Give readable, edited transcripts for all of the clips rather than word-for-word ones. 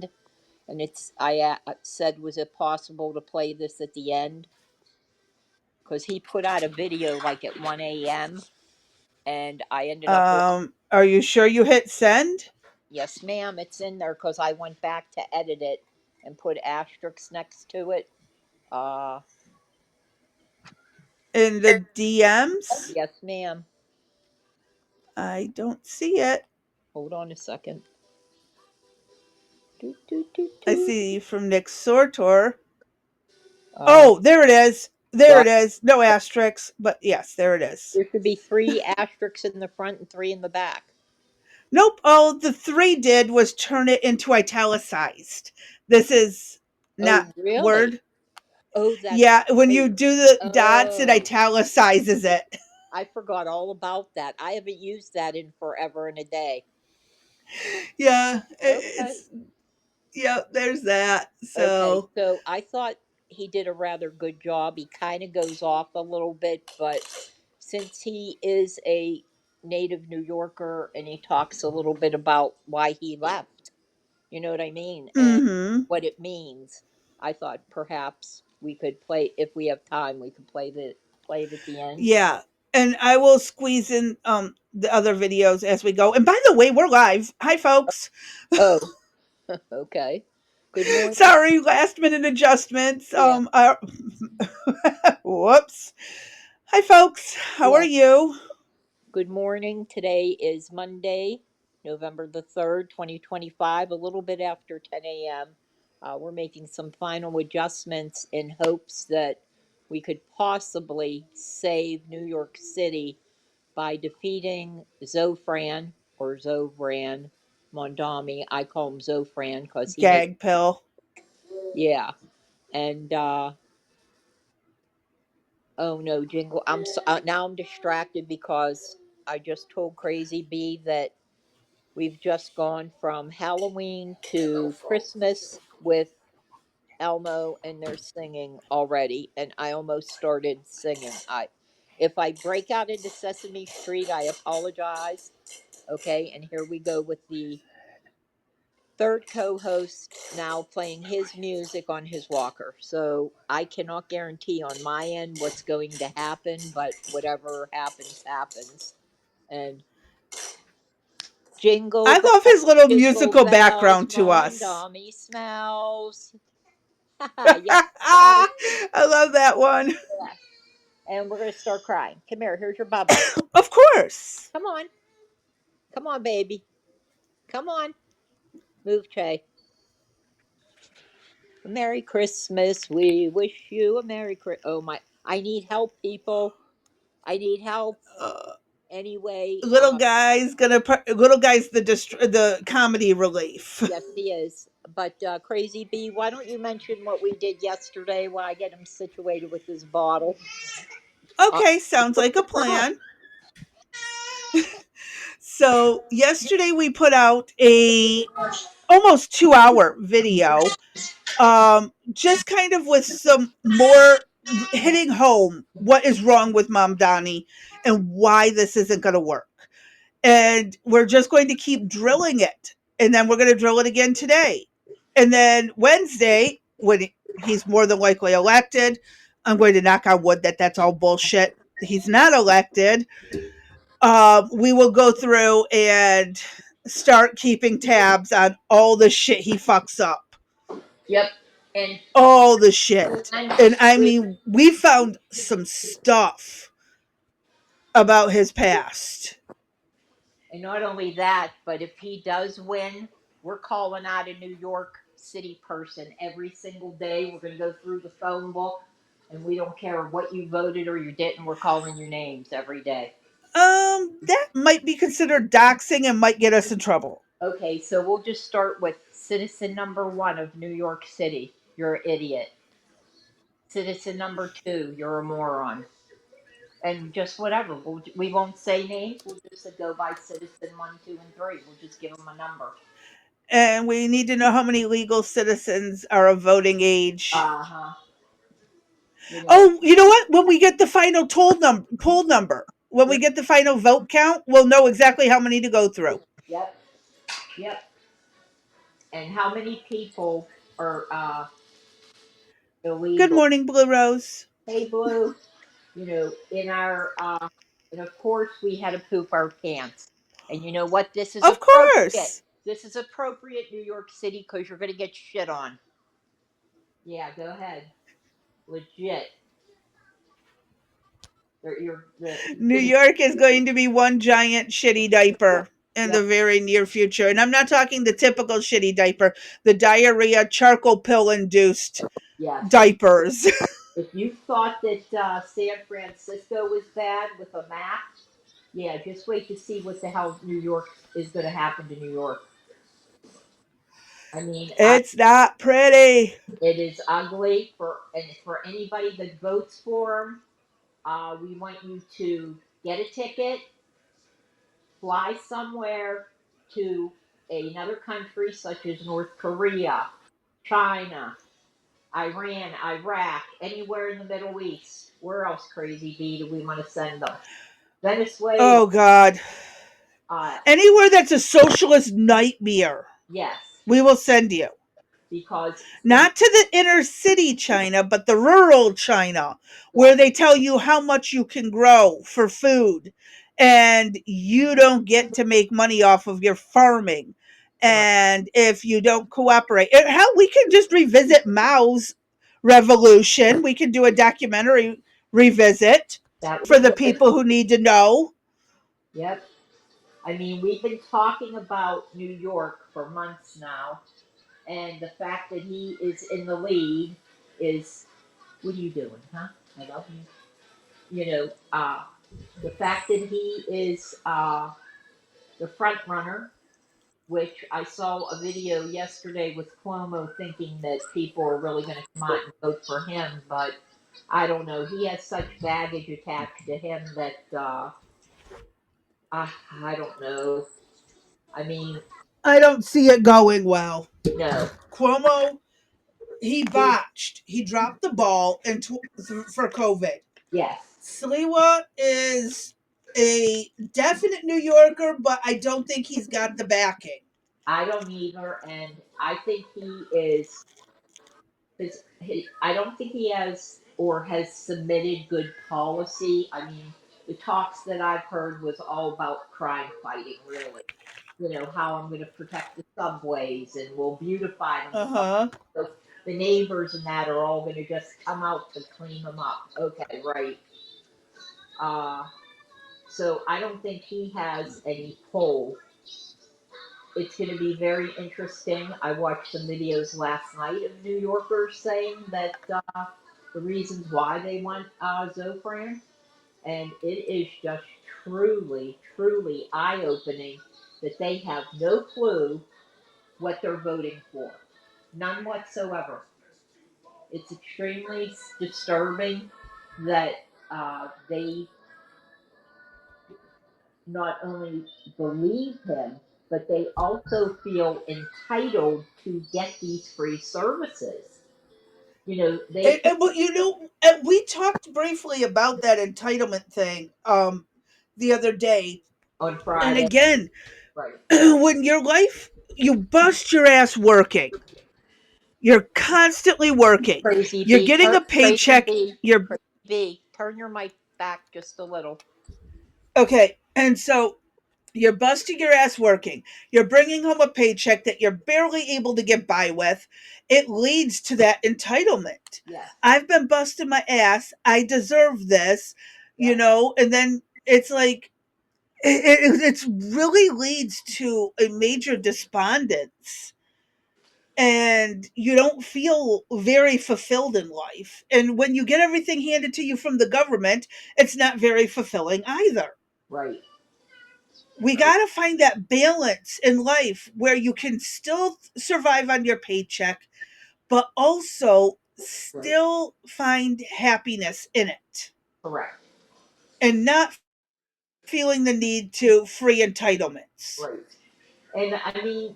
end, and I said, was it possible to play this at the end? Because he put out a video like at 1 a.m. and I ended up. Are you sure you hit send? Yes, ma'am, it's in there because I went back to edit it and put asterisks next to it. Uh, In the DMs? yes, ma'am. I don't see it. Hold on a second. Do, do, do, I do. see from Nick Sortor. Uh, Oh, there it is. There right. it is. No asterisks, but yes, there it is. There should be 3 asterisks in the front and 3 in the back. Nope. All the three did was turn it into italicized. This is Oh, not really? Word. Oh, that's Yeah, when right. you do the dots, it Oh, italicizes it. I forgot all about that. I haven't used that in forever and a day. Yeah, Okay. it's yeah. There's that. Okay. So So I thought he did a rather good job. He kind of goes off a little bit, but since he is a native New Yorker and he talks a little bit about why he left, you know what I mean? And mm-hmm. what it means. I thought perhaps we could play, if we have time, we could play it at the end. Yeah. And I will squeeze in the other videos as we go. And by the way, we're live. Hi folks. Oh, okay. Good morning. Sorry, last minute adjustments. Yeah. Whoops. Hi folks. How are Yeah. you? Good morning. Today is Monday, November the 3rd, 2025, a little bit after 10 a.m. We're making some final adjustments in hopes that we could possibly save New York City by defeating Zofran or Zovran Mondami. I call him Zofran because he makes, Gag pill. yeah. And oh no, Jingle! Now I'm distracted because I just told Crazy B that we've just gone from Halloween to Christmas with Elmo, and they're singing already, and I almost started singing. If I break out into Sesame Street, I apologize. Okay, and here we go with the third co-host now playing his music on his walker. So I cannot guarantee on my end what's going to happen, but whatever happens, happens. And jingle I love bells, his little jingle musical bells, background to us. Mondami smells. Yes, yes, I love that one. yes. And we're gonna start crying. Come here. Here's your bubble. Of course. Come on, come on, baby. Come on. Move, Che. Merry Christmas. We wish you a Merry Christmas. Oh my! I need help, people. I need help. Uh, Anyway, little guy's the comedy relief. yes, he is. But Crazy B, why don't you mention what we did yesterday while I get him situated with his bottle? Uh, Okay, sounds like a plan. So yesterday we put out a almost 2 hour video, just kind of with some more hitting home what is wrong with Mamdani and why this isn't going to work. And we're just going to keep drilling it. And then we're going to drill it again today. And then Wednesday, when he's more than likely elected, I'm going to knock on wood that that's all bullshit. He's not elected. We will go through and start keeping tabs on all the shit he fucks up. yep. And All the shit. And I we mean, we found some stuff about his past. and not only that, but if he does win, we're calling out a New York City person every single day. We're going to go through the phone book, and we don't care what you voted or you didn't. We're calling your names every day. That might be considered doxing and might get us in trouble. Okay, so we'll just start with citizen number 1 of New York City. You're an idiot. Citizen number 2, you're a moron. And just whatever. We won't say names. We'll just go by citizen 1, 2, and 3. We'll just give them a number. And we need to know how many legal citizens are of voting age. Uh huh. You know. Oh, you know what? When we get the final poll number, when we Yep. get the final vote count, we'll know exactly how many to go through. Yep. Yep. And how many people are Good illegal? morning, Blue Rose. Hey, Blue. In our and of course we had to poop our pants. And you know what? This is Of appropriate. course. This is appropriate, New York City, because you're going to get shit on. Yeah, go ahead. Legit. The New city. York is going to be one giant shitty diaper in Yep. the very near future. And I'm not talking the typical shitty diaper, the diarrhea, charcoal pill induced Yes. diapers. If you thought that San Francisco was bad with a map, yeah, just wait to see what the hell New York is going to happen to New York. I mean, It's not pretty. it is ugly for anybody that votes for him. We want you to get a ticket, fly somewhere to another country such as North Korea, China, Iran, Iraq, anywhere in the Middle East. Where else, Crazy B, do we want to send them? Venezuela. Oh, God. Uh, Anywhere that's a socialist nightmare, yes, we will send you. because Not to the inner city China, but the rural China, where yes, they tell you how much you can grow for food and you don't get to make money off of your farming. correct. And if you don't cooperate, hell, we can just revisit Mao's revolution. We can do a documentary revisit That would for be the good. people who need to know. Yep. I mean, we've been talking about New York for months now, and the fact that he is in the lead is, what are you doing, huh? I love you. The fact that he is the front runner, which I saw a video yesterday with Cuomo thinking that people are really going to come out and vote for him, but I don't know. He has such baggage attached to him that I don't know. I mean, I don't see it going well. no. Cuomo, he He, botched. He dropped the ball for COVID. yes, Sliwa is a definite New Yorker, but I don't think he's got the backing. I don't either, and I think he is. I don't think he has or has submitted good policy. I mean, the talks that I've heard was all about crime fighting, really. How I'm going to protect the subways and we'll beautify them. Uh huh. So the neighbors and that are all going to just come out to clean them up. Okay, right. Uh, so I don't think he has any pull. It's going to be very interesting. I watched some videos last night of New Yorkers saying that the reasons why they want Zofran, and it is just truly, truly eye opening that they have no clue what they're voting for. None whatsoever. It's extremely disturbing that they not only believe him, but they also feel entitled to get these free services. They Well, and we talked briefly about that entitlement thing the other day. on And Friday, again, right? when your life, you bust your ass working, you're constantly working, Crazy you're B, getting a crazy paycheck, B, you're crazy B. Turn your mic back just a little. okay. And so you're busting your ass working. You're bringing home a paycheck that you're barely able to get by with. It leads to that entitlement. Yes, I've been busting my ass. I deserve this, yep, and then it's like, it's really leads to a major despondence. And you don't feel very fulfilled in life. And when you get everything handed to you from the government, it's not very fulfilling either. right, We right, got to find that balance in life where you can still survive on your paycheck, but also right, still find happiness in it correct, and not feeling the need to free entitlements. right. And I mean,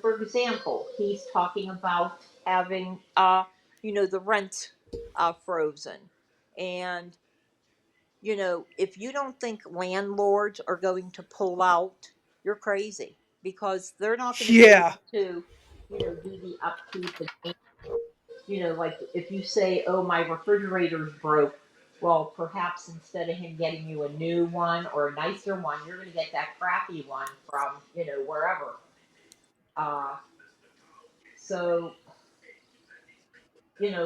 for example, he's talking about having, the rent frozen. And, if you don't think landlords are going to pull out, you're crazy because they're not going to be able Yeah. to. do the upkeep and like if you say, "Oh, my refrigerator's broke," well, perhaps instead of him getting you a new one or a nicer one, you're going to get that crappy one from wherever. Uh, so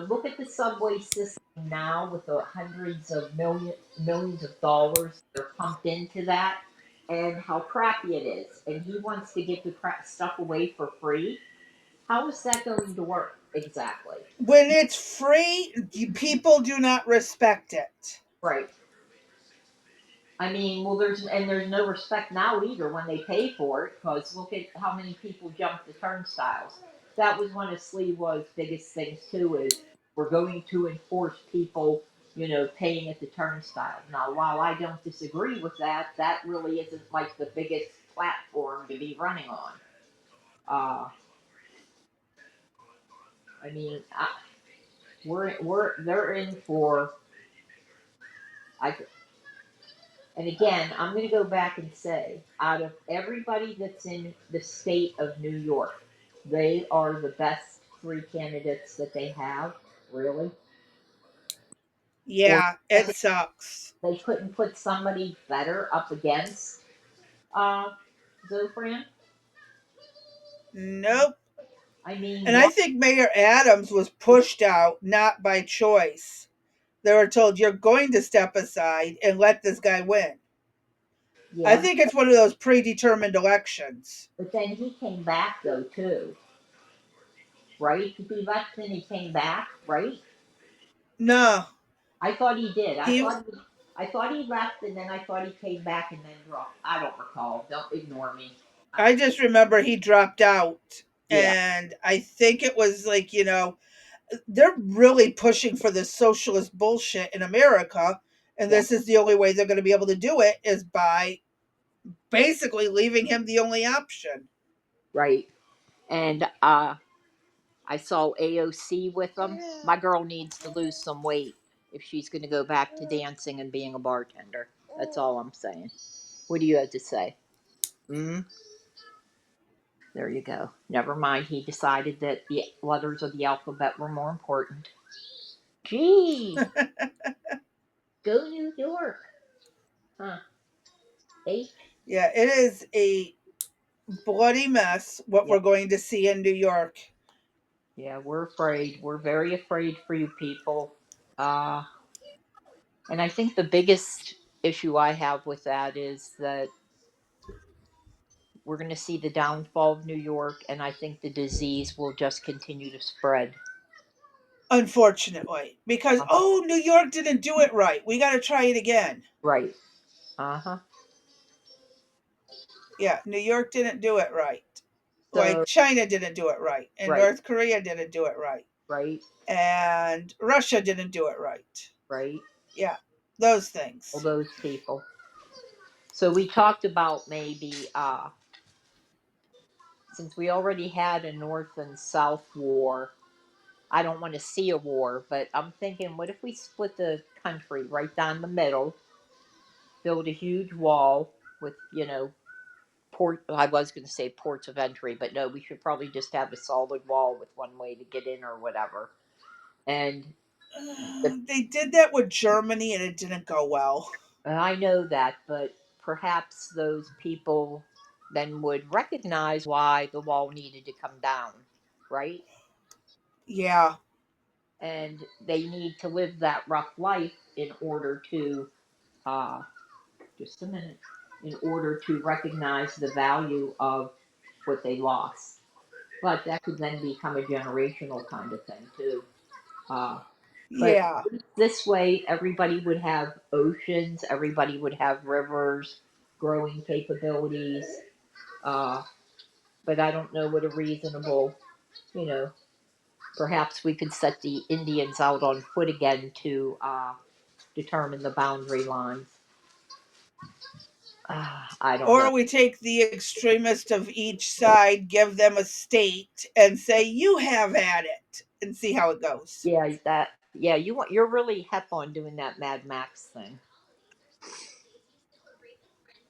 look at the subway system now with the hundreds of millions of dollars that are pumped into that, and how crappy it is. And he wants to give the crap stuff away for free. How is that going to work exactly? When it's free, people do not respect it. Right. I mean, well, there's no respect now either when they pay for it, because look at how many people jump the turnstiles. That was one of Sliwa's biggest things too. Is we're going to enforce people, paying at the turnstiles. Now, while I don't disagree with that, that really isn't like the biggest platform to be running on. Uh, I mean, they're in for. I And again, I'm going to go back and say, out of everybody that's in the state of New York, they are the best three candidates that they have, really. Or Yeah, as it sucks. they couldn't put somebody better up against uh, Zofran. Nope. I mean, And I what? think Mayor Adams was pushed out not by choice. They were told, you're going to step aside and let this guy win. I Yeah, think it's one of those predetermined elections. but then he came back though too, right? He left and he came back, right? No, I thought he did. he. I thought he left and then I thought he came back and then dropped. I don't recall. Don't ignore me. I, I just remember he dropped out, yeah, and I think it was like they're really pushing for this socialist bullshit in America, and yeah, this is the only way they're going to be able to do it is by basically leaving him the only option. right. And I saw AOC with them. My girl needs to lose some weight if she's going to go back to dancing and being a bartender. That's all I'm saying. What do you have to say? Mm, there you go. Never mind. He decided that the letters of the alphabet were more important. Gee, go New York. Huh? H. Yeah, it is a bloody mess what Yeah. we're going to see in New York. Yeah, we're afraid. We're very afraid for you people. Uh, and I think the biggest issue I have with that is that we're going to see the downfall of New York, and I think the disease will just continue to spread. Unfortunately, because Uh-huh. New York didn't do it right. We got to try it again. Right. Uh huh. Yeah, New York didn't do it right. Like So, China didn't do it right, and right, North Korea didn't do it right, right, and Russia didn't do it right. right. Yeah, those All things. those people. So, we talked about maybe, since we already had a North and South war, I don't want to see a war, but I'm thinking, what if we split the country right down the middle, build a huge wall with, port, I was going to say ports of entry, but no, we should probably just have a solid wall with one way to get in or whatever. And the, They did that with Germany, and it didn't go well. I know that, but perhaps those people then would recognize why the wall needed to come down, right? Yeah, And they need to live that rough life in order to, uh, just a minute, in order to recognize the value of what they lost. But that could then become a generational kind of thing too. Uh, but yeah, this way, everybody would have oceans, everybody would have rivers, growing capabilities. Uh, but I don't know what a reasonable, you know, perhaps we could set the Indians out on foot again to determine the boundary lines. I don't know. or we take the extremist of each side, give them a state, and say, you have at it, and see how it goes. Yeah, yeah, you're really hep on doing that Mad Max thing.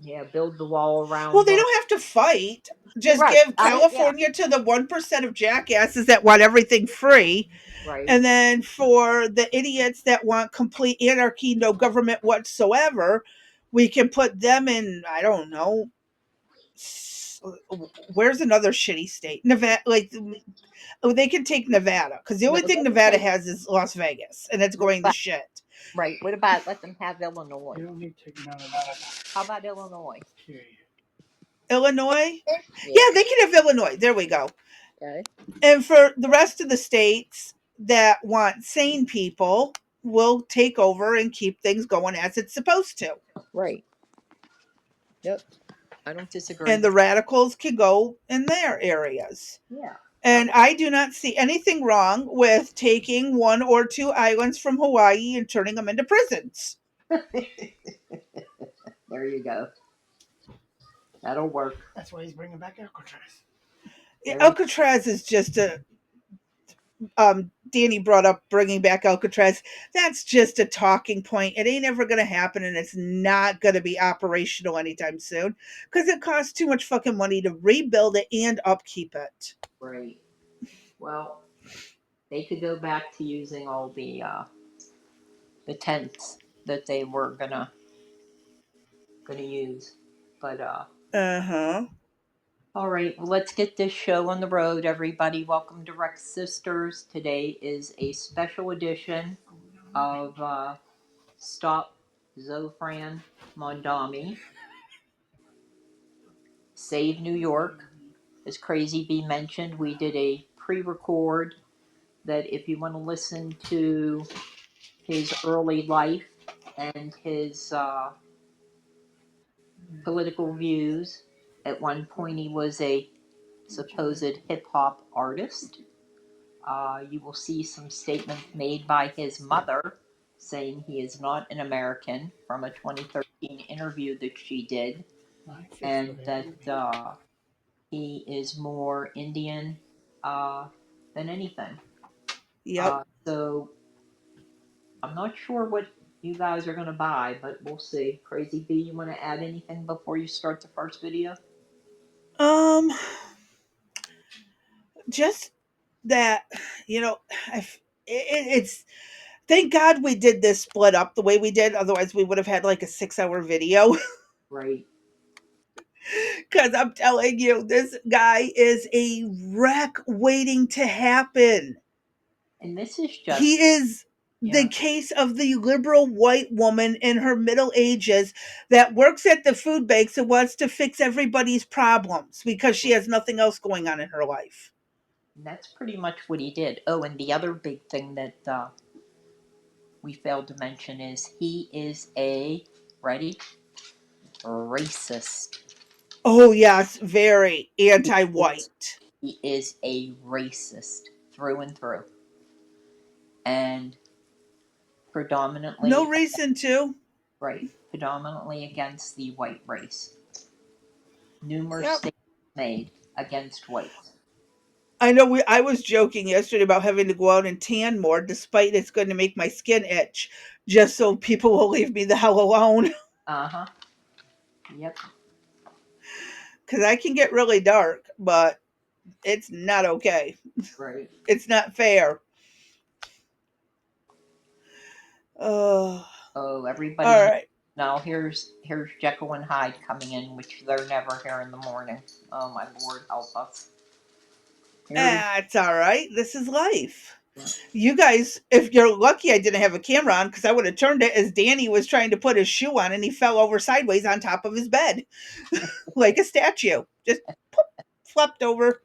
Yeah, build the wall Well, around they them. don't have to fight. Just Right. give Yeah. California to the 1% of jackasses that want everything free. Right. And then for the idiots that want complete anarchy, no government whatsoever, we can put them in, I don't know, where's another shitty state? Nevada, like, oh, they can take Nevada because the No, only thing they can Nevada take. has is Las Vegas, and it's What going to about shit. right? What about let them have Illinois? You don't need to take none of that. How about Illinois? Here, Illinois? Yeah. Yeah, they can have Illinois. There we go. Okay. And for the rest of the states that want sane people, we'll take over and keep things going as it's supposed to. Right. Yep. I don't disagree. And the radicals can go in their areas. Yeah. No. And I do not see anything wrong with taking one or two islands from Hawaii and turning them into prisons. There you go. That'll work. that's why he's bringing back Alcatraz. There you. Alcatraz is just a Danny brought up bringing back Alcatraz. That's just a talking point. It ain't ever going to happen, and it's not going to be operational anytime soon because it costs too much fucking money to rebuild it and upkeep it. Right. Well, they could go back to using all the tents that they were gonna use, but Uh huh. all right. Well, let's get this show on the road, everybody. Welcome to Rex Sisters. Today is a special edition of Stop Zofran Mondami, Save New York. As Crazy Bee mentioned, we did a pre record that if you want to listen to his early life and his political views, at one point he was a supposed hip hop artist. You will see some statements made by his mother saying he is not an American from a 2013 interview that she did, and that he is more Indian than anything. Yep. So I'm not sure what you guys are going to buy, but we'll see. Crazy B, you want to add anything before you start the first video? Um, just that, you know, it's thank God we did this split up the way we did. Otherwise, we would have had like a 6 hour video. Right. Because I'm telling you, this guy is a wreck waiting to happen. And this is just, He is the yeah, case of the liberal white woman in her middle ages that works at the food banks and wants to fix everybody's problems because she has nothing else going on in her life. that's pretty much what he did. Oh, and the other big thing that we failed to mention is he is a, ready, racist. Oh, yes, very He anti is, white. he is a racist through and through. And No predominantly, reason to. right, predominantly against the white race. Numerous Yep. statements made against whites. I know I was joking yesterday about having to go out and tan more despite it's going to make my skin itch just so people will leave me the hell alone Uh huh. Yep. cuz I can get really dark, but it's not okay. Right. It's not fair. Uh, Oh, all everybody. right. Now here's Jekyll and Hyde coming in, which they're never here in the morning. Oh my lord, help us. Here we It's all right. This is life. go. You guys, if you're lucky, I didn't have a camera on because I would have turned it as Danny was trying to put his shoe on and he fell over sideways on top of his bed like a statue. Just poof, flopped over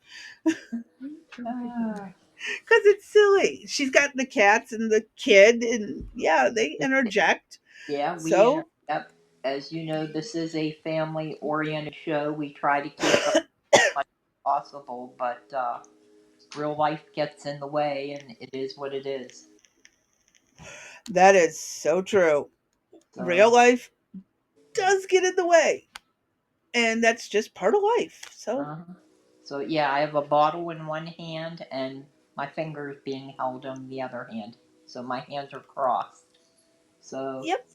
Ah, because it's silly. She's got the cats and the kid, and yeah, they interject. yeah, So, yep. As you know, this is a family oriented show. We try to keep it as much as possible, but real life gets in the way, and it is what it is. that is so true. Real So, life does get in the way, and that's just part of life. So, uh, so yeah, I have a bottle in one hand and my fingers being held on the other hand. So my hands are crossed. So, yep.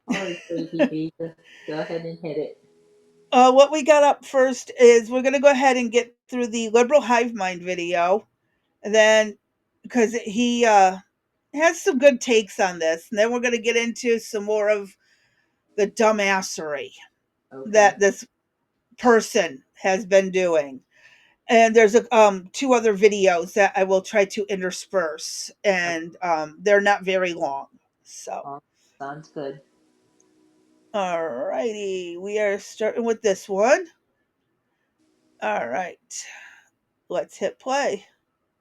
all right, Crazy B, just go ahead and hit it. What we got up first is we're going to go ahead and get through the liberal hive mind video, and then because he has some good takes on this, and then we're going to get into some more of the dumbassery Okay. that this person has been doing. And there's two other videos that I will try to intersperse, Okay. and they're not very long. So, Oh, sounds good. alrighty, we are starting with this one. All right, let's hit play.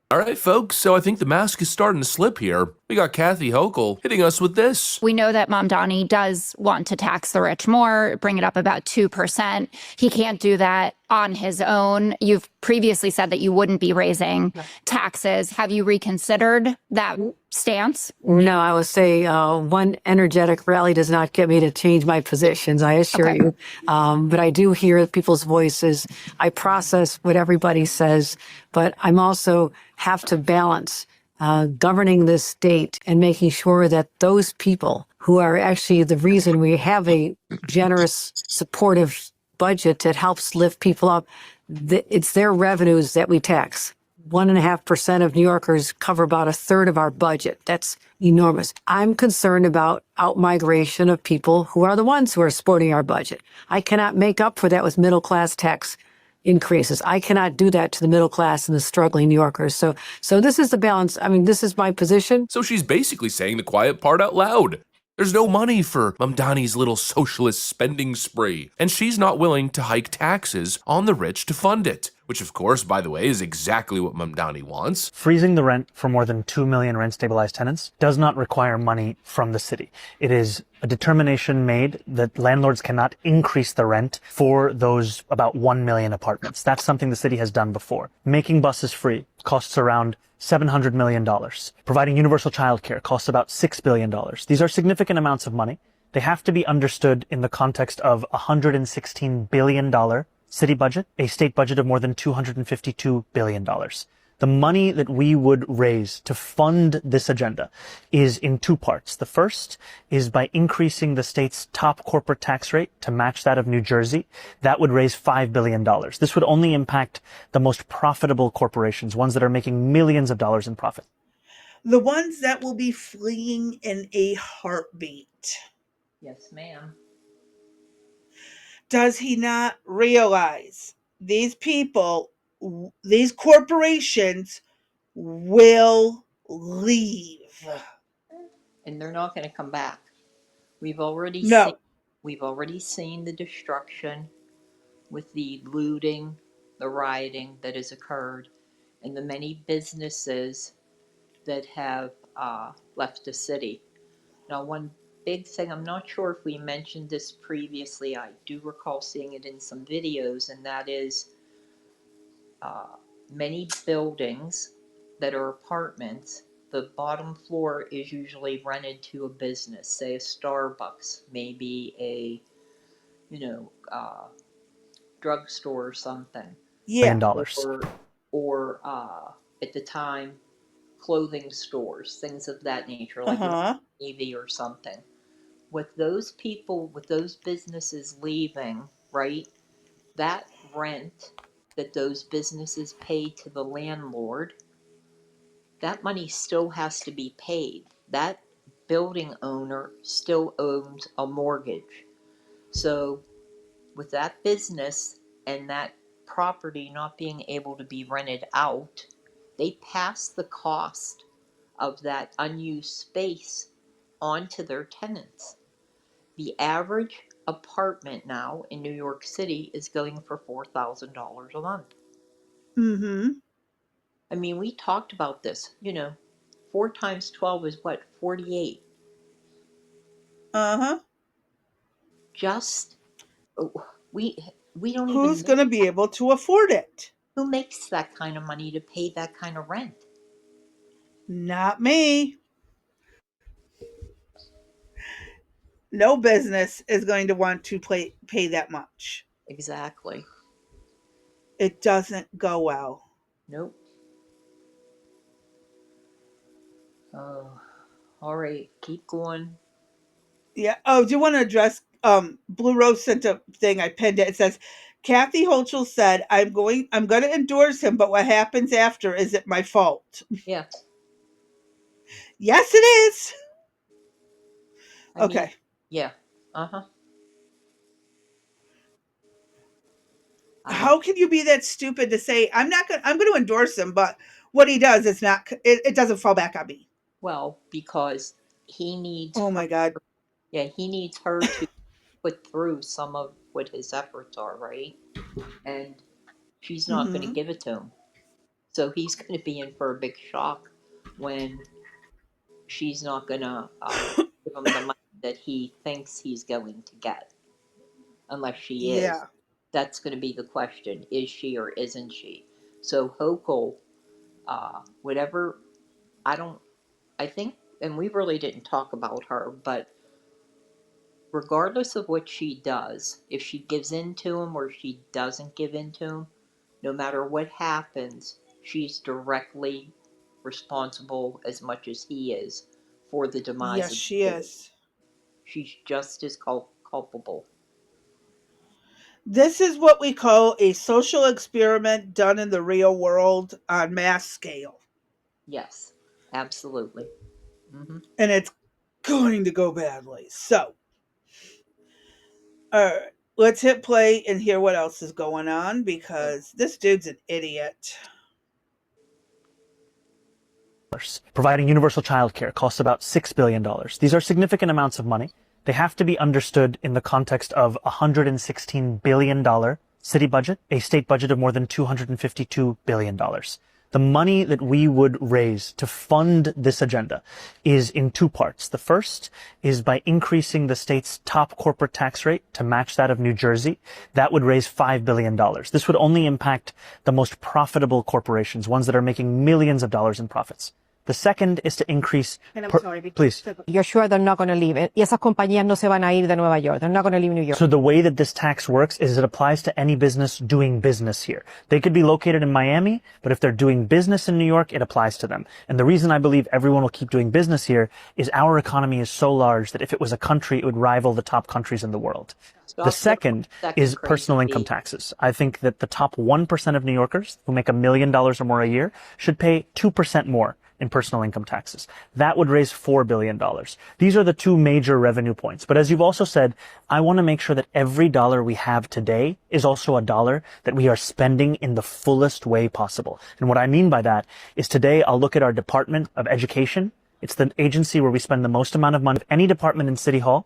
All right, folks, so I think the mask is starting to slip here. We got Kathy Hochul hitting us with this. We know that Mamdani does want to tax the rich more, bring it up about 2%. He can't do that on his own. You've previously said that you wouldn't be raising taxes. Have you reconsidered that stance? No, I would say one energetic rally does not get me to change my positions, I assure Okay. you. But I do hear people's voices. I process what everybody says, but I'm also have to balance governing this state and making sure that those people who are actually the reason we have a generous, supportive budget that helps lift people up, it's their revenues that we tax. 1.5% of New Yorkers cover about a third of our budget. That's enormous. I'm concerned about outmigration of people who are the ones who are supporting our budget. I cannot make up for that with middle class tax increases. I cannot do that to the middle class and the struggling New Yorkers. So this is the balance. I mean, this is my position. So she's basically saying the quiet part out loud. There's no money for Mamdani's little socialist spending spree, and she's not willing to hike taxes on the rich to fund it. Which, of course, by the way, is exactly what Mamdani wants. Freezing the rent for more than 2 million rent-stabilized tenants does not require money from the city. It is a determination made that landlords cannot increase the rent for those about 1 million apartments. That's something the city has done before. Making buses free costs around $700 million. Providing universal childcare costs about $6 billion. These are significant amounts of money. They have to be understood in the context of a $116 billion city budget, a state budget of more than $252 billion. The money that we would raise to fund this agenda is in two parts. The first is by increasing the state's top corporate tax rate to match that of New Jersey. That would raise $5 billion. This would only impact the most profitable corporations, ones that are making millions of dollars in profit. The ones that will be fleeing in a heartbeat. Yes, ma'am. Does he not realize these people, these corporations will leave? And they're not going to come back. We've already seen. No. We've already seen the destruction with the looting, the rioting that has occurred, and the many businesses that have left the city. Now, one big thing, I'm not sure if we mentioned this previously, I do recall seeing it in some videos, and that is many buildings that are apartments, the bottom floor is usually rented to a business, say a Starbucks, maybe a, drugstore or something, Yeah. Dollars. or at the time, clothing stores, things of that nature, like a Uh-huh. Navy or something. With those people, with those businesses leaving, right, that rent that those businesses pay to the landlord, that money still has to be paid. That building owner still owns a mortgage. So, with that business and that property not being able to be rented out, they pass the cost of that unused space onto their tenants. The average apartment now in New York City is going for $4,000 a month. Mm-hmm. I mean, we talked about this, 4 times 12 is what, 48. Uh-huh. Just, oh, we we don't even Who's know going to be able to afford it? who makes that kind of money to pay that kind of rent. Not me. No business is going to want to pay that much. Exactly. It doesn't go well. Nope. Oh, all right, keep going. Yeah. Oh, do you want to address Blue Rose sent a thing. I pinned it. It says, Kathy Hochul said, I'm going to endorse him, but what happens after, is it my fault? Yeah. Yes, it is. I mean, Okay. yeah. Uh-huh. I don't How can you be that stupid to say, I'm going to endorse him, but what he does is not, it doesn't fall back on me. well, because he needs Oh her, my God. yeah, he needs her to put through some of what his efforts are, right? And she's not going to Hmm. give it to him. So he's going to be in for a big shock when she's not going to give him the money that he thinks he's going to get, unless she is. Yeah. That's going to be the question: is she or isn't she? So Hochul, whatever, I don't, I think, and we really didn't talk about her, but regardless of what she does, if she gives in to him or she doesn't give in to him, no matter what happens, she's directly responsible as much as he is for the demise Yes, of she the city. is. She's just as culpable. This is what we call a social experiment done in the real world on mass scale. Yes, absolutely. Hmm. And it's going to go badly. So, all right, let's hit play and hear what else is going on because this dude's an idiot. Providing universal childcare costs about $6 billion. These are significant amounts of money. They have to be understood in the context of a $116 billion city budget, a state budget of more than $252 billion. The money that we would raise to fund this agenda is in two parts. The first is by increasing the state's top corporate tax rate to match that of New Jersey. That would raise $5 billion. This would only impact the most profitable corporations, ones that are making millions of dollars in profits. The second is to increase. And I'm sorry. Please. You're sure they're not going to leave it. Y esas compañías no se van a ir de Nueva York. They're not going to leave New York. So the way that this tax works is it applies to any business doing business here. They could be located in Miami, but if they're doing business in New York, it applies to them. And the reason I believe everyone will keep doing business here is our economy is so large that if it was a country, it would rival the top countries in the world. The Stop there for second a second, is Crazy personal income B. taxes. I think that the top 1% of New Yorkers who make $1 million or more a year should pay 2% more in personal income taxes. That would raise $4 billion. These are the two major revenue points. But as you've also said, I want to make sure that every dollar we have today is also a dollar that we are spending in the fullest way possible. And what I mean by that is today I'll look at our Department of Education. It's the agency where we spend the most amount of money of any department in City Hall.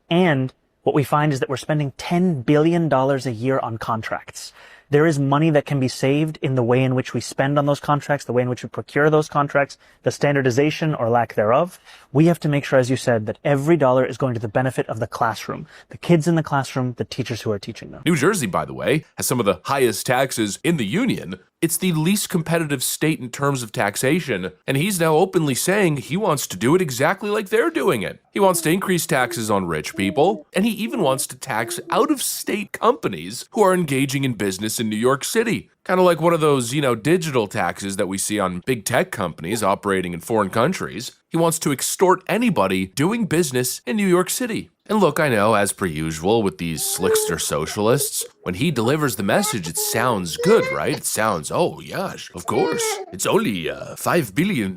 And what we find is that we're spending $10 billion a year on contracts. There is money that can be saved in the way in which we spend on those contracts, the way in which we procure those contracts, the standardization or lack thereof. We have to make sure, as you said, that every dollar is going to the benefit of the classroom, the kids in the classroom, the teachers who are teaching them. New Jersey, by the way, has some of the highest taxes in the union. It's the least competitive state in terms of taxation, and he's now openly saying he wants to do it exactly like they're doing it. He wants to increase taxes on rich people, and he even wants to tax out-of-state companies who are engaging in business in New York City. Kind of like one of those, digital taxes that we see on big tech companies operating in foreign countries. He wants to extort anybody doing business in New York City. And look, I know, as per usual with these slickster socialists, when he delivers the message, it sounds good, right? It sounds, oh, yes, of course. It's only $5 billion.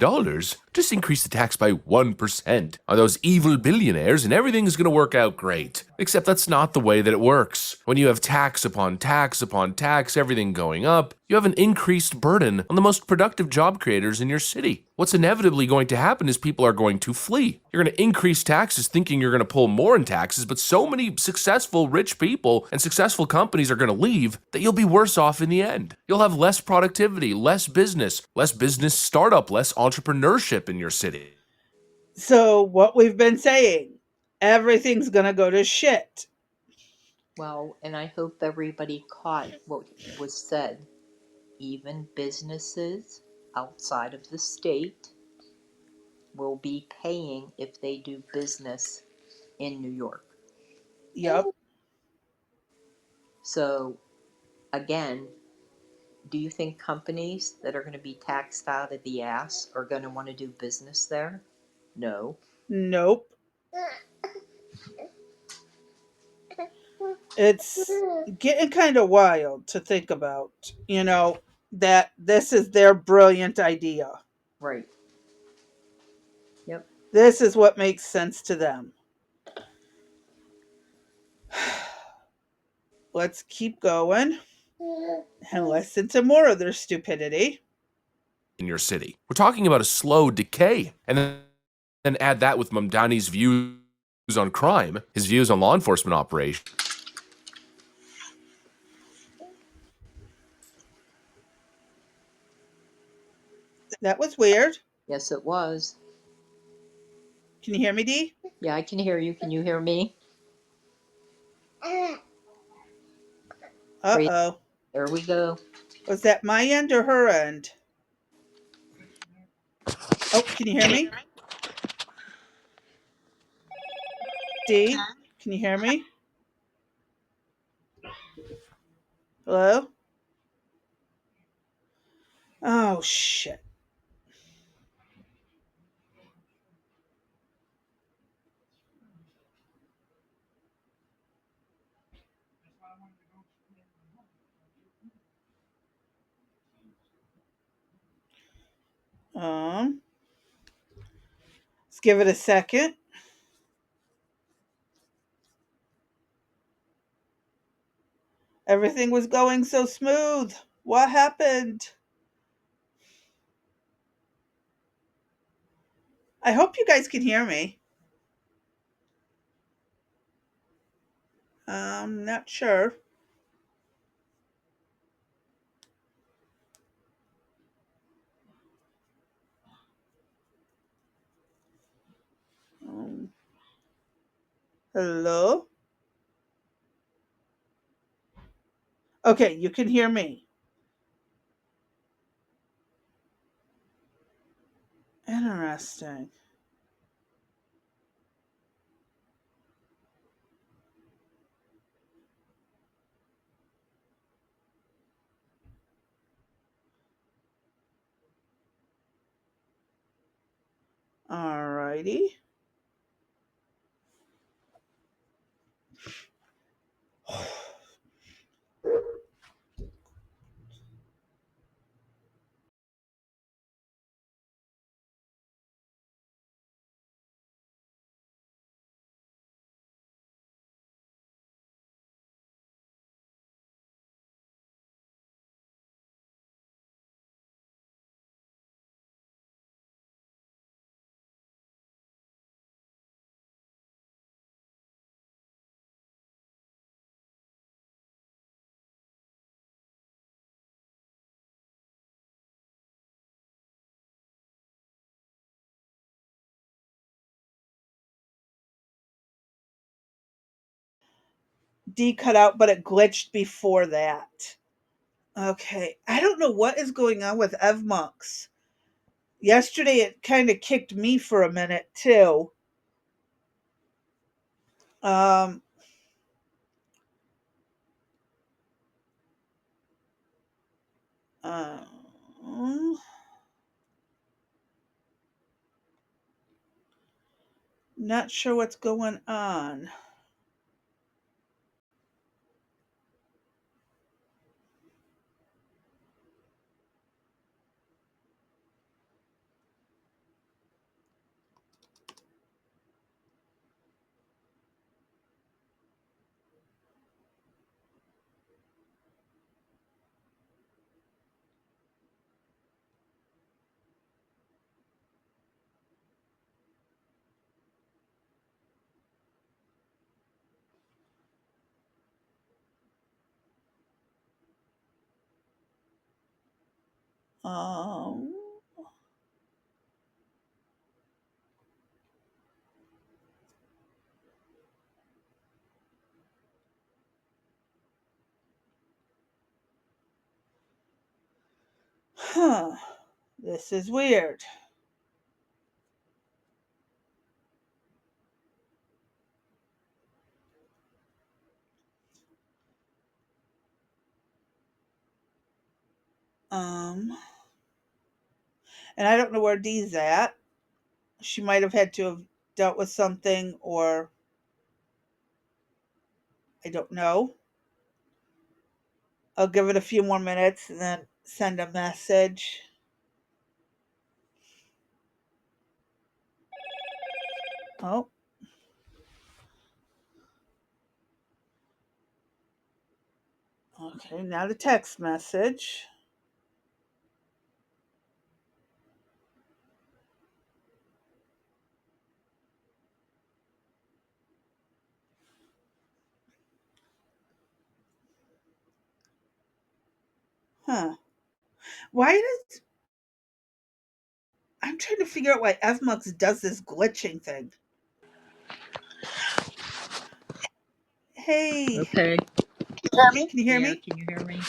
Just increase the tax by 1% on those evil billionaires and everything's going to work out great. Except that's not the way that it works. When you have tax upon tax upon tax, everything going up, you have an increased burden on the most productive job creators in your city. What's inevitably going to happen is people are going to flee. You're going to increase taxes thinking you're going to pull more in taxes, but so many successful rich people and successful companies are going to leave that you'll be worse off in the end. You'll have less productivity, less business startup, less entrepreneurship in your city. So, what we've been saying, everything's going to go to shit. Well, and I hope everybody caught what was said. Even businesses outside of the state will be paying if they do business in New York. Yep. So, again, do you think companies that are going to be taxed out of the ass are going to want to do business there? No. Nope. It's getting kind of wild to think about, that this is their brilliant idea. Right. Yep. This is what makes sense to them. Let's keep going and listen to more of their stupidity. In your city. We're talking about a slow decay. And then add that with Mamdani's views on crime, his views on law enforcement operations. That was weird. Yes, it was. Can you hear me, Dee? Yeah, I can hear you. Can you hear me? Great. Uh-oh. There we go. Was that my end or her end? Oh, can you hear me? Dee, can you hear me? Hello? Oh, shit. Let's give it a second. Everything was going so smooth. What happened? I hope you guys can hear me. Not sure. Hello? Okay, you can hear me. Interesting. Alrighty. D cut out, but it glitched before that. Okay, I don't know what is going on with EvMonks. Yesterday it kind of kicked me for a minute too. Um, uh, not sure what's going on. Um, huh. This is weird. Um, and I don't know where Dee's at. She might have had to have dealt with something, or I don't know. I'll give it a few more minutes and then send a message. Oh, okay. Now the text message. Huh. Why does I'm trying to figure out why FMUX does this glitching thing. Hey, Okay. can you hear Yeah, me? can you hear me?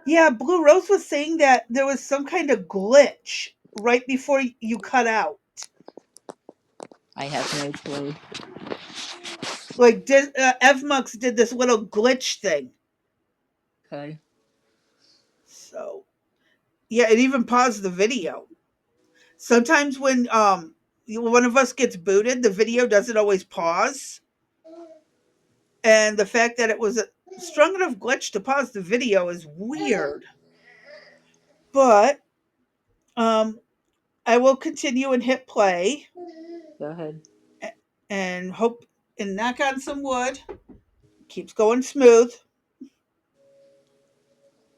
Yeah, Blue Rose was saying that there was some kind of glitch right before you cut out. I have no clue. Like FMUX did this little glitch thing. Okay. So yeah, it even paused the video. Sometimes when one of us gets booted, the video doesn't always pause. And the fact that it was a strong enough glitch to pause the video is weird. But um I will continue and hit play Go ahead. and hope and knock on some wood. Keeps going smooth.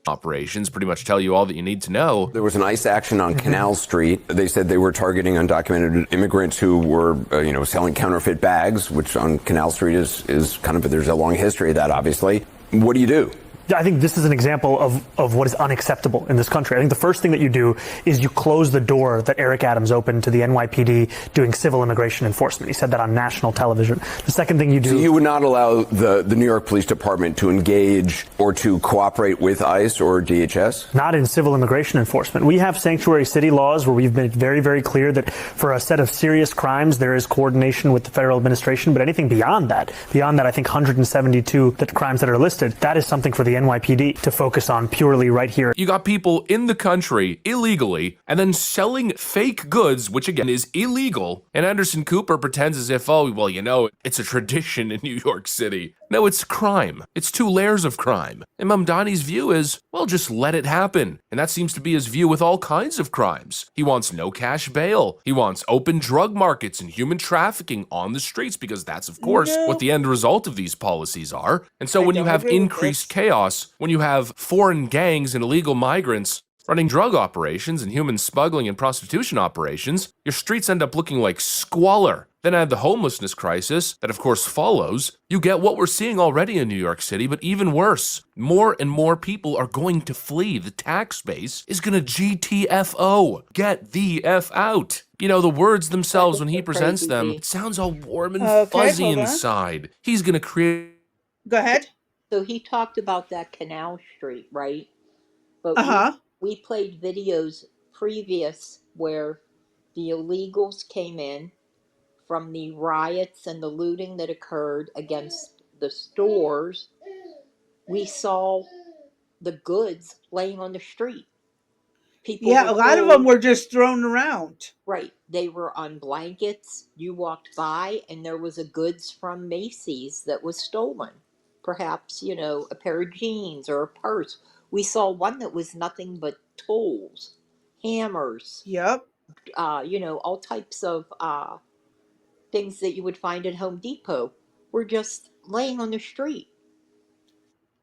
Operations pretty much tell you all that you need to know. There was an ICE action on Canal Street. They said they were targeting undocumented immigrants who were, selling counterfeit bags, which on Canal Street is kind of, there's a long history of that, obviously. What do you do? I think this is an example of what is unacceptable in this country. I think the first thing that you do is you close the door that Eric Adams opened to the NYPD doing civil immigration enforcement. He said that on national television. The second thing you do... So you would not allow the New York Police Department to engage or to cooperate with ICE or DHS? Not in civil immigration enforcement. We have sanctuary city laws where we've made very, very clear that for a set of serious crimes, there is coordination with the federal administration. But anything beyond that, I think 172 crimes that are listed, that is something for the NYPD to focus on purely right here. You got people in the country illegally and then selling fake goods, which again is illegal. And Anderson Cooper pretends as if, oh, well, it's a tradition in New York City. No, it's crime. It's two layers of crime. And Mamdani's view is, well, just let it happen. And that seems to be his view with all kinds of crimes. He wants no cash bail. He wants open drug markets and human trafficking on the streets because that's, of course, what the end result of these policies are. And so when you have increased chaos, when you have foreign gangs and illegal migrants running drug operations and human smuggling and prostitution operations, your streets end up looking like squalor. Then add the homelessness crisis that of course follows. You get what we're seeing already in New York City, but even worse. More and more people are going to flee. The tax base is going to GTFO. Get the F out. The words themselves when he presents them, it sounds all warm and fuzzy inside. He's going to create... Go ahead. So he talked about that Canal Street, right? But we played videos previous where the illegals came in from the riots and the looting that occurred against the stores. We saw the goods laying on the street. People a lot of them were just thrown around. Right. They were on blankets. You walked by and there was a goods from Macy's that was stolen. Perhaps, a pair of jeans or a purse. We saw one that was nothing but tools, hammers, Yep. All types of things that you would find at Home Depot were just laying on the street.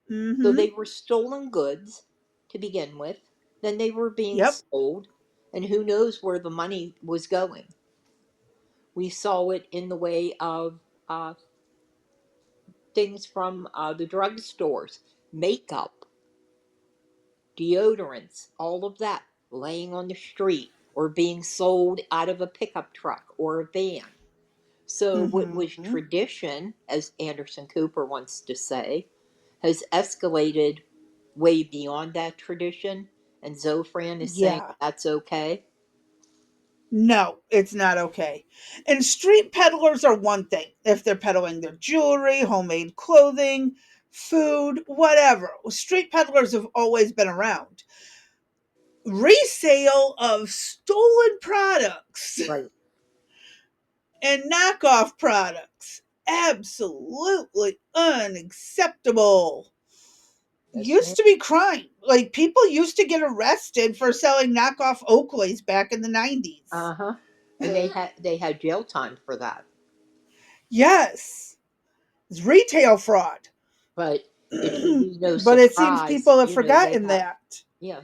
So they were stolen goods to begin with. Then they were being sold, and who knows where the money was going. We saw it in the way of things from the drugstores, makeup, deodorants, all of that laying on the street or being sold out of a pickup truck or a van. So what was tradition, as Anderson Cooper wants to say, has escalated way beyond that tradition, and Zofran is saying that's okay. No, it's not okay. And street peddlers are one thing. If they're peddling their jewelry, homemade clothing, food, whatever. Street peddlers have always been around. Resale of stolen products Right. and knockoff products absolutely unacceptable. Yes, ma'am. Used to be crime. Like people used to get arrested for selling knockoff Oakleys back in the 90s. Uh-huh. And they had jail time for that. Yes, it's retail fraud. But it should be no But it seems surprise, people have forgotten that.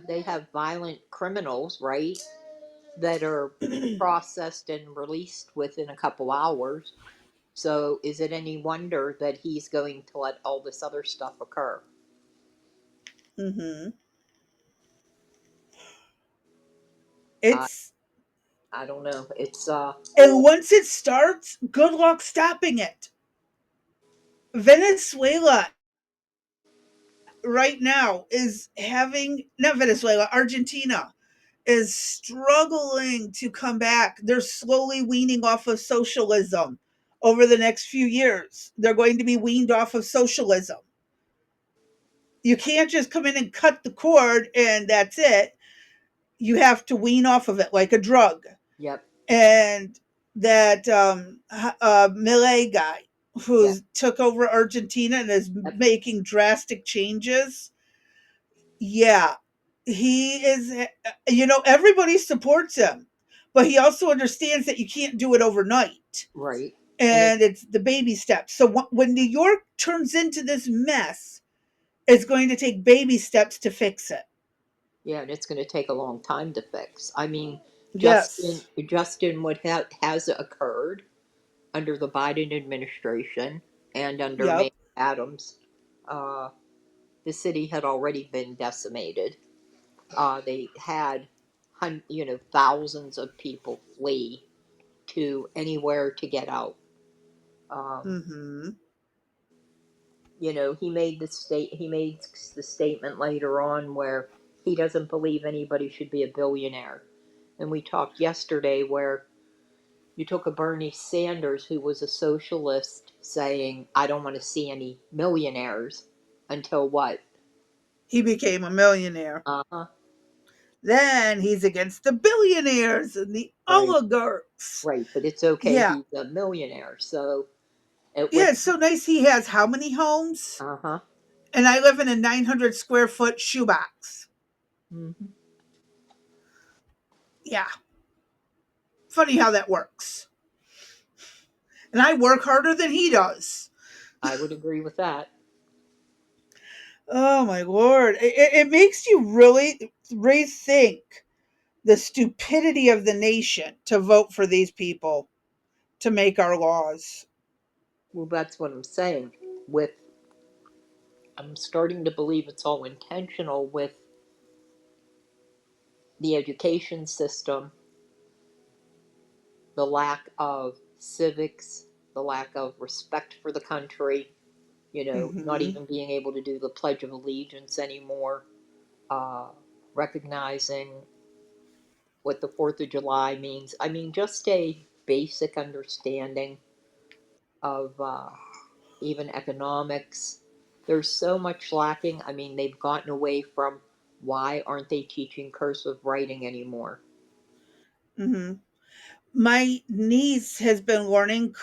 they have violent criminals, right? That are processed and released within a couple hours. So is it any wonder that he's going to let all this other stuff occur? Hmm. I It's I don't know. It's and once it starts, good luck stopping it. Venezuela right now is having not Venezuela, Argentina is struggling to come back. They're slowly weaning off of socialism over the next few years. They're going to be weaned off of socialism. You can't just come in and cut the cord and that's it. You have to wean off of it like a drug. yep, And that Millet guy who yep, took over Argentina and is yep, making drastic changes. Yeah, he is. Everybody supports him, but he also understands that you can't do it overnight, right. And it and it's the baby steps. So when New York turns into this mess, it's going to take baby steps to fix it. Yeah, and it's going to take a long time to fix. I mean, Yes. just in what has occurred under the Biden administration and under Mayor Yep. Adams, uh, the city had already been decimated. They had, thousands of people flee to anywhere to get out. Um, Mm-hmm. he made the statement later on where he doesn't believe anybody should be a billionaire. And we talked yesterday where you took a Bernie Sanders who was a socialist saying, I don't want to see any millionaires until what? He became a millionaire. Uh-huh. Then he's against the billionaires and the Right. oligarchs. Right. But it's okay. Yeah. He's a millionaire. So it Yeah, was, it's so nice he has how many homes? uh-huh. And I live in a 900 square foot shoebox. Hmm. Yeah. Funny how that works. And I work harder than he does. I would agree with that. Oh my lord. It makes you really rethink the stupidity of the nation to vote for these people to make our laws. Well, that's what I'm saying. With I'm starting to believe it's all intentional with the education system, the lack of civics, the lack of respect for the country, not Hmm. even being able to do the Pledge of Allegiance anymore, uh, recognizing what the 4th of July means. I mean, just a basic understanding of even economics. There's so much lacking. I mean, they've gotten away from why aren't they teaching cursive writing anymore? Hmm. My niece has been learning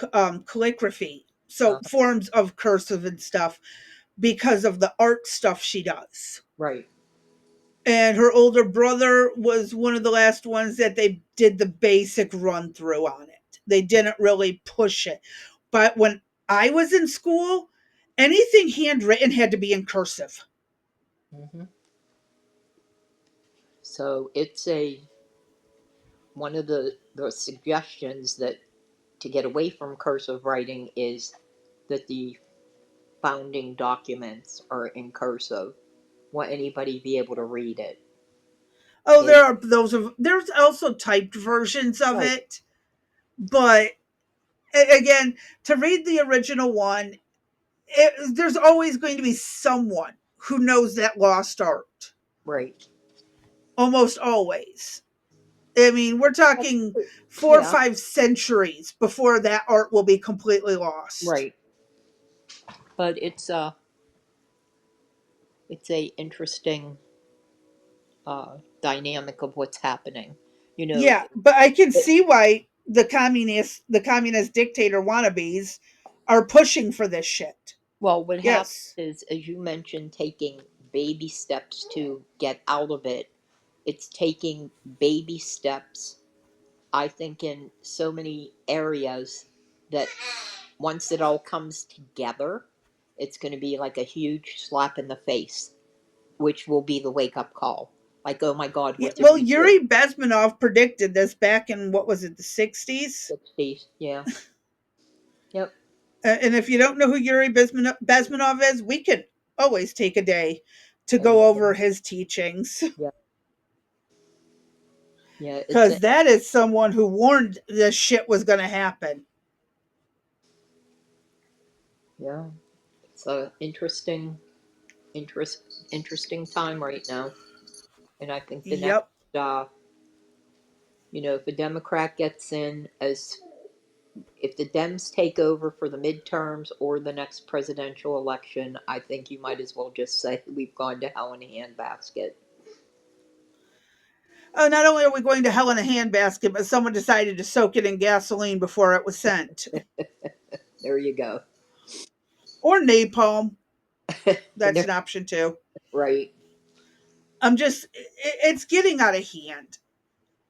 calligraphy, so Uh, forms of cursive and stuff, because of the art stuff she does. right. And her older brother was one of the last ones that they did the basic run through on it. They didn't really push it. But when I was in school, anything handwritten had to be in cursive. Hmm. So it's a one of the suggestions that to get away from cursive writing is that the founding documents are in cursive. Want anybody be able to read it? Oh, It there's also typed versions of right, it, but again, to read the original one, there's always going to be someone who knows that lost art. right. Almost always. I mean, we're That's talking true. 4 or 5 centuries before that art will be completely lost. Right. But it's a interesting dynamic of what's happening. You know, Yeah, but I can it, see why the communist dictator wannabes are pushing for this shit. Well, what happens Yes. is, as you mentioned, taking baby steps to get out of it. It's taking baby steps, I think, in so many areas that once it all comes together, it's going to be like a huge slap in the face, which will be the wake up call. Like, oh my God, Yeah, what did well, we do? Yuri Bezmenov predicted this back in, what was it, the 60s? 60s, yeah. Yep. And if you don't know who Yuri Bezmenov is, we could always take a day to And go look over at, his teachings. yeah, yeah, it's a, Because that is someone who warned this shit was going to happen. yeah, it's a interesting time right now. And I think the next, Yep. uh, if a Democrat gets in, as if the Dems take over for the midterms or the next presidential election, I think you might as well just say we've gone to hell in a handbasket. Not only are we going to hell in a handbasket, but someone decided to soak it in gasoline before it was sent. There you go. Or napalm. And That's an option too. right. It's getting out of hand.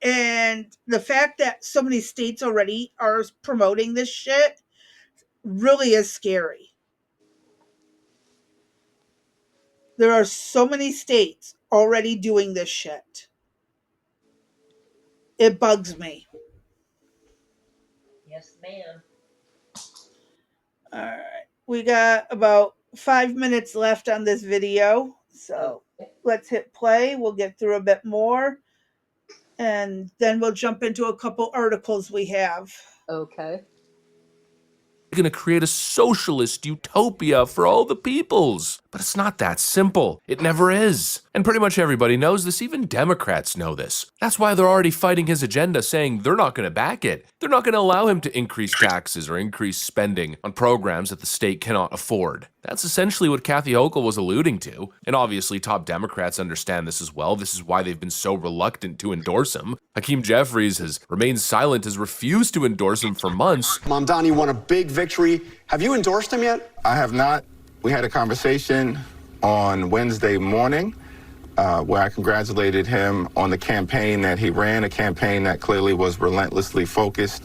And the fact that so many states already are promoting this shit really is scary. There are so many states already doing this shit. It bugs me. Yes, ma'am. All right. We got about 5 minutes left on this video. So Okay. let's hit play. We'll get through a bit more. And then we'll jump into a couple articles we have. Okay. Going to create a socialist utopia for all the peoples. But it's not that simple. It never is. And pretty much everybody knows this, even Democrats know this. That's why they're already fighting his agenda, saying they're not going to back it. They're not going to allow him to increase taxes or increase spending on programs that the state cannot afford. That's essentially what Kathy Hochul was alluding to. And obviously top Democrats understand this as well. This is why they've been so reluctant to endorse him. Hakeem Jeffries has remained silent, has refused to endorse him for months. Mamdani won a big victory. Have you endorsed him yet? I have not. We had a conversation on Wednesday morning where I congratulated him on the campaign that he ran, a campaign that clearly was relentlessly focused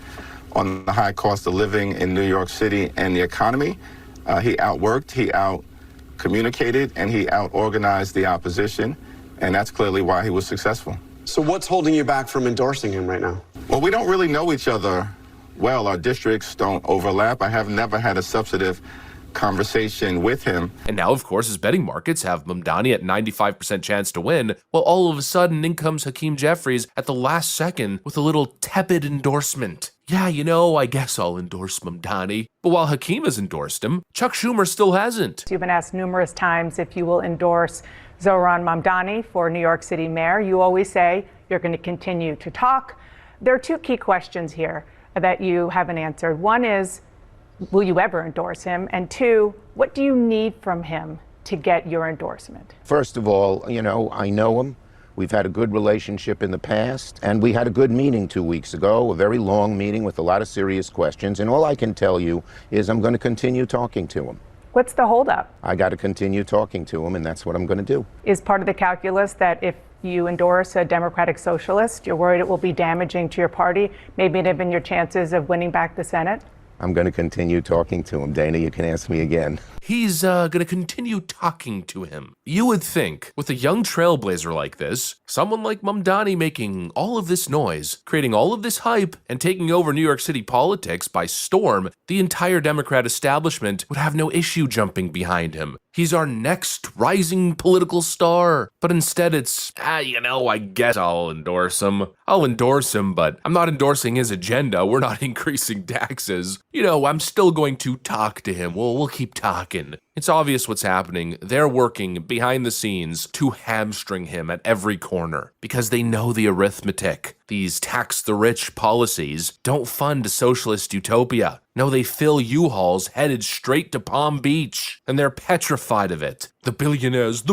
on the high cost of living in New York City and the economy. He outworked, he out-communicated, and he out-organized the opposition, and that's clearly why he was successful. So what's holding you back from endorsing him right now? Well, we don't really know each other well. Our districts don't overlap. I have never had a substantive conversation with him. And now, of course, his betting markets have Mamdani at 95% chance to win, while all of a sudden in comes Hakeem Jeffries at the last second with a little tepid endorsement. Yeah, I guess I'll endorse Mamdani. But while Hakeem has endorsed him, Chuck Schumer still hasn't. You've been asked numerous times if you will endorse Zohran Mamdani for New York City mayor. You always say you're going to continue to talk. There are two key questions here that you haven't answered. One is, will you ever endorse him? And two, what do you need from him to get your endorsement? First of all, I know him. We've had a good relationship in the past, and we had a good meeting 2 weeks ago, a very long meeting with a lot of serious questions. And all I can tell you is I'm going to continue talking to him. What's the holdup? I got to continue talking to him, and that's what I'm going to do. Is part of the calculus that if you endorse a Democratic socialist, you're worried it will be damaging to your party, maybe even your chances of winning back the Senate? I'm going to continue talking to him. Dana, you can ask me again. He's gonna continue talking to him. You would think, with a young trailblazer like this, someone like Mamdani making all of this noise, creating all of this hype, and taking over New York City politics by storm, the entire Democrat establishment would have no issue jumping behind him. He's our next rising political star. But instead it's, I guess I'll endorse him. I'll endorse him, but I'm not endorsing his agenda. We're not increasing taxes. I'm still going to talk to him. We'll keep talking. It's obvious what's happening. They're working behind the scenes to hamstring him at every corner because they know the arithmetic. These tax the rich policies don't fund a socialist utopia. No, they fill U-Hauls headed straight to Palm Beach, and they're petrified of it. The billionaires,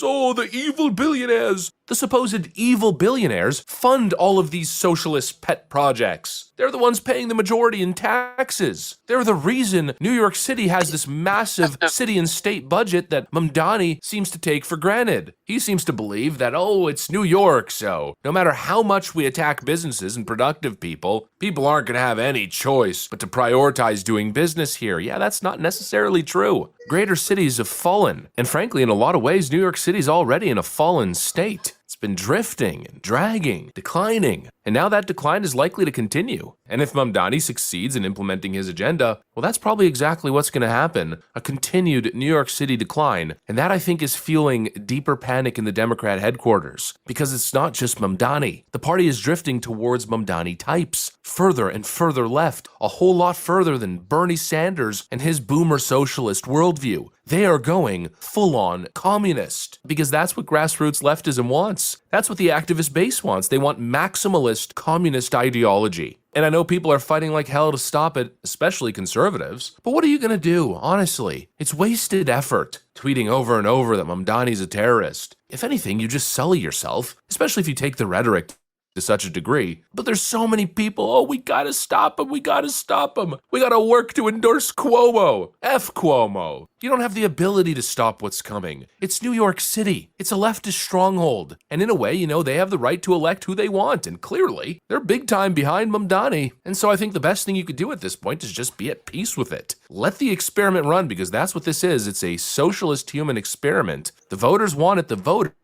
oh, the evil billionaires. The supposed evil billionaires fund all of these socialist pet projects. They're the ones paying the majority in taxes. They're the reason New York City has this massive city and state budget that Mamdani seems to take for granted. He seems to believe that, oh, it's New York, so no matter how much we attack businesses and productive people, people aren't going to have any choice but to prioritize doing business here. Yeah, that's not necessarily true. Greater cities have fallen, and frankly, in a lot of ways, New York City's already in a fallen state. It's been drifting and dragging, declining, and now that decline is likely to continue. And if Mamdani succeeds in implementing his agenda, well, that's probably exactly what's going to happen, a continued New York City decline. And that, I think, is fueling deeper panic in the Democrat headquarters, because it's not just Mamdani. The party is drifting towards Mamdani types, further and further left, a whole lot further than Bernie Sanders and his boomer socialist worldview. They are going full-on communist, because that's what grassroots leftism wants. That's what the activist base wants. They want maximalist communist ideology. And I know people are fighting like hell to stop it, especially conservatives. But what are you going to do, honestly? It's wasted effort, tweeting over and over that Mamdani's a terrorist. If anything, you just sully yourself, especially if you take the rhetoric to such a degree. But there's so many people, oh, we gotta stop him, we gotta stop him. We gotta work to endorse Cuomo. F Cuomo. You don't have the ability to stop what's coming. It's New York City. It's a leftist stronghold. And in a way, you know, they have the right to elect who they want. And clearly, they're big time behind Mamdani. And so I think the best thing you could do at this point is just be at peace with it. Let the experiment run, because that's what this is. It's a socialist human experiment. The voters want it, the voters.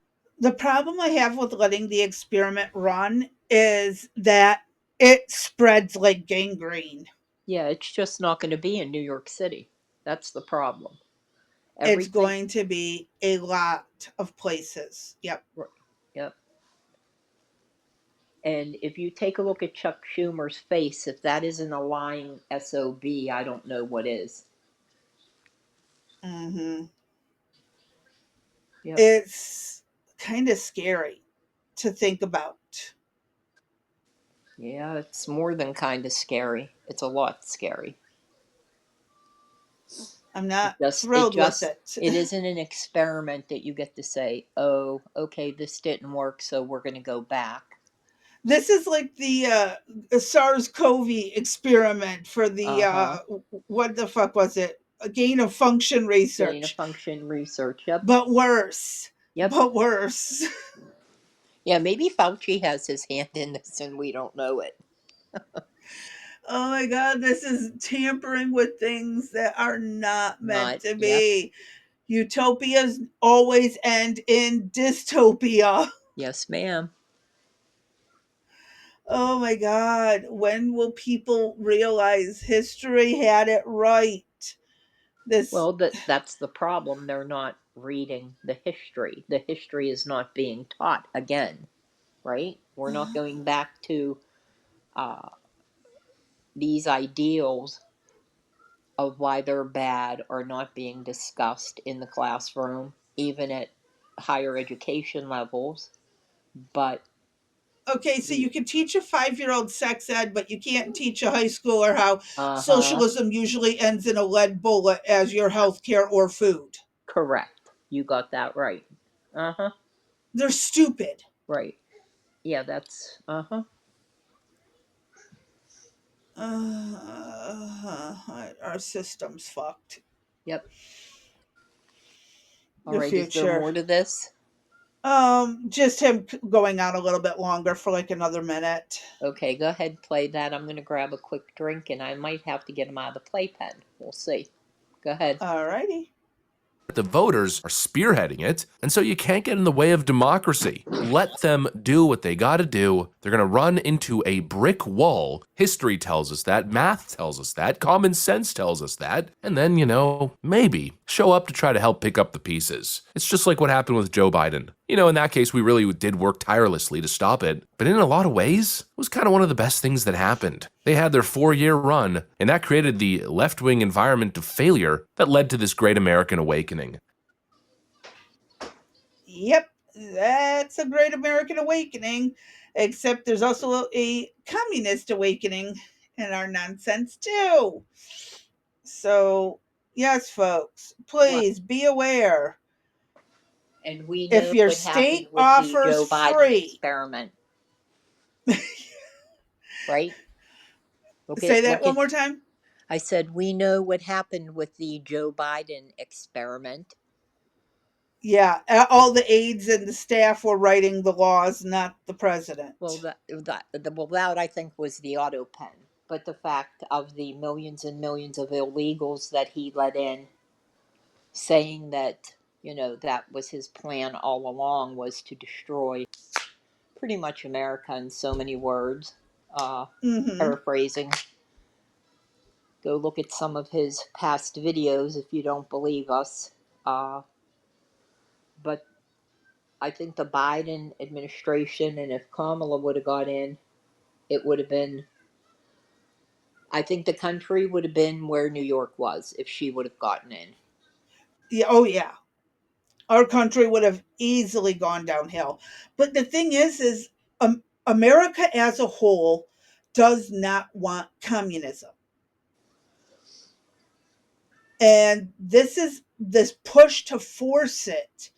The problem I have with letting the experiment run is that it spreads like gangrene. Yeah, it's just not going to be in New York City. That's the problem. It's going to be a lot of places. Yep. Yep. And if you take a look at Chuck Schumer's face, if that isn't a lying SOB, I don't know what is. Mm-hmm. Yep. It's kind of scary to think about. Yeah, it's more than kind of scary. It's a lot scary. I'm not thrilled with it. It isn't an experiment that you get to say, oh, okay, this didn't work, so we're going to go back. This is like the SARS-CoV experiment for the, what the fuck was it? A gain of function research. Gain of function research, yep. But worse. Yep. But worse. Yeah, maybe Fauci has his hand in this and we don't know it. Oh my God, this is tampering with things that are not meant to be. Yep. Utopias always end in dystopia. Yes, ma'am. Oh my God, when will people realize history had it right? Well, that's the problem. They're not reading the history. The history is not being taught again, right? We're not going back to these ideals of why they're bad are not being discussed in the classroom, even at higher education levels. But okay, so you can teach a 5-year-old sex ed, but you can't teach a high schooler how socialism usually ends in a lead bullet as your health care or food. Correct. You got that right. They're stupid. Right. Yeah, that's our system's fucked. Yep. All right, is there more to this? Just him going on a little bit longer for like another minute. Okay, go ahead, play that. I'm going to grab a quick drink, and I might have to get him out of the playpen. We'll see. Go ahead. All righty. The voters are spearheading it, and so you can't get in the way of democracy. Let them do what they gotta do. They're gonna run into a brick wall. History tells us that, math tells us that, common sense tells us that, and then, you know, maybe show up to try to help pick up the pieces. It's just like what happened with Joe Biden. In that case, we really did work tirelessly to stop it. But in a lot of ways, it was kind of one of the best things that happened. They had their 4-year run, and that created the left-wing environment of failure that led to this great American awakening. Yep, that's a great American awakening, except there's also a communist awakening in our nonsense, too. So, yes, folks, Well, please be aware. and we If know your what happened state with the offers Joe Biden free, experiment, right? say that Look one at. more time. I said we know what happened with the Joe Biden experiment. Yeah, all the aides and the staff were writing the laws, not the Well, president. that I think was the auto pen, but the fact of the millions and millions of illegals that he let in, saying that that was his plan all along, was to destroy pretty much America in so many words. Uh, Mm-hmm. Paraphrasing. Go look at some of his past videos if you don't believe us. But I think the Biden administration, and if Kamala would have got in, it would have been. I think the country would have been where New York was if she would have gotten in. Yeah, oh yeah. Our country would have easily gone downhill. But the thing is America as a whole does not want communism. And this push to force it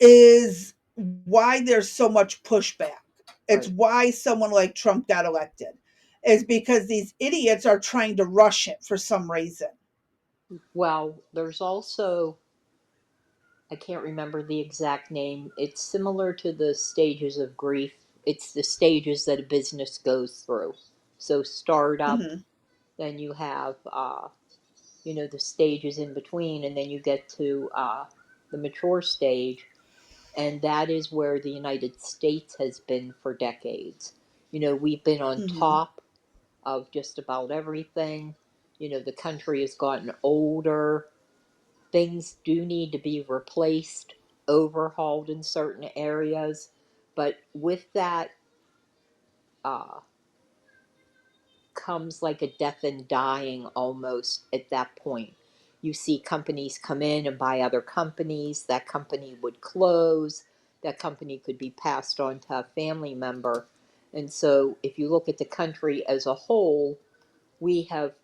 is why there's so much pushback. It's Right. why someone like Trump got elected. Is because these idiots are trying to rush it for some reason. Well, there's also, I can't remember the exact name. It's similar to the stages of grief. It's the stages that a business goes through. So startup, Hmm. then you have the stages in between, and then you get to the mature stage, and that is where the United States has been for decades. We've been on Hmm. top of just about everything. The country has gotten older. Things do need to be replaced, overhauled in certain areas, but with that uh, comes like a death and dying almost at that point. You see companies come in and buy other companies, that company would close, that company could be passed on to a family member. And so, if you look at the country as a whole, we have,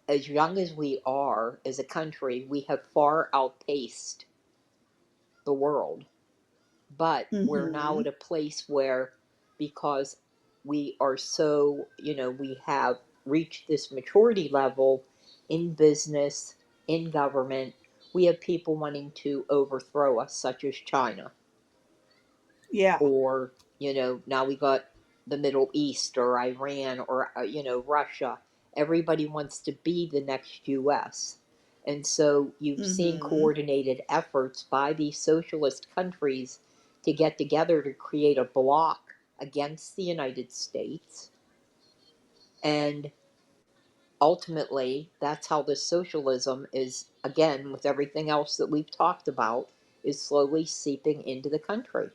as young as we are as a country, we have far outpaced the world. But we're now Hmm. at a place where, because we are so, we have reached this maturity level in business, in government, we have people wanting to overthrow us, such as China. Yeah. Or now we got the Middle East or Iran or Russia. Everybody wants to be the next US. And so you've seen Hmm. coordinated efforts by these socialist countries to get together to create a bloc against the United States. And ultimately, that's how this socialism is, again, with everything else that we've talked about, is slowly seeping into the country.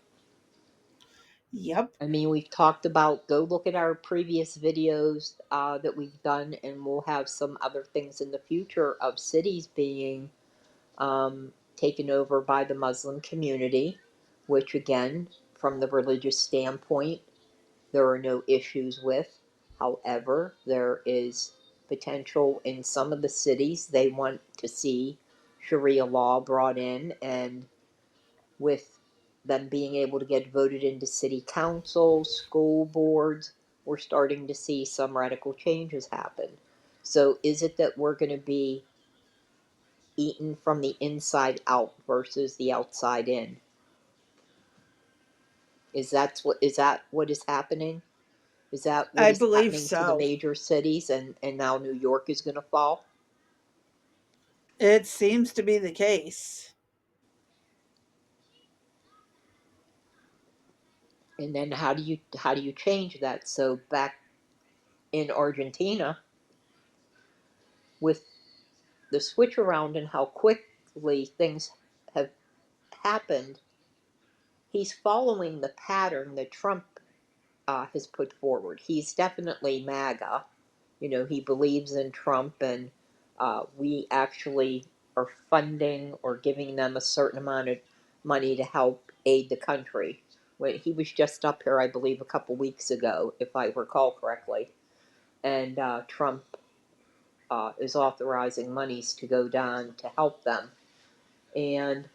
Yep. I mean, we've talked about, go look at our previous videos that we've done, and we'll have some other things in the future of cities being taken over by the Muslim community, which, again, from the religious standpoint, there are no issues with. However, there is potential in some of the cities, they want to see Sharia law brought in, and with them being able to get voted into city councils, school boards, we're starting to see some radical changes happen. So, is it that we're going to be eaten from the inside out versus the outside in? Is that what is happening? Is that what I is believe happening to the so. major cities, and now New York is going to fall? It seems to be the case. And then how do you change that? So back in Argentina, with the switch around and how quickly things have happened, he's following the pattern that Trump has put forward. He's definitely MAGA. You know, he believes in Trump, and we actually are funding or giving them a certain amount of money to help aid the country. When he was just up here, I believe, a couple weeks ago, if I recall correctly, and Trump is authorizing monies to go down to help them. And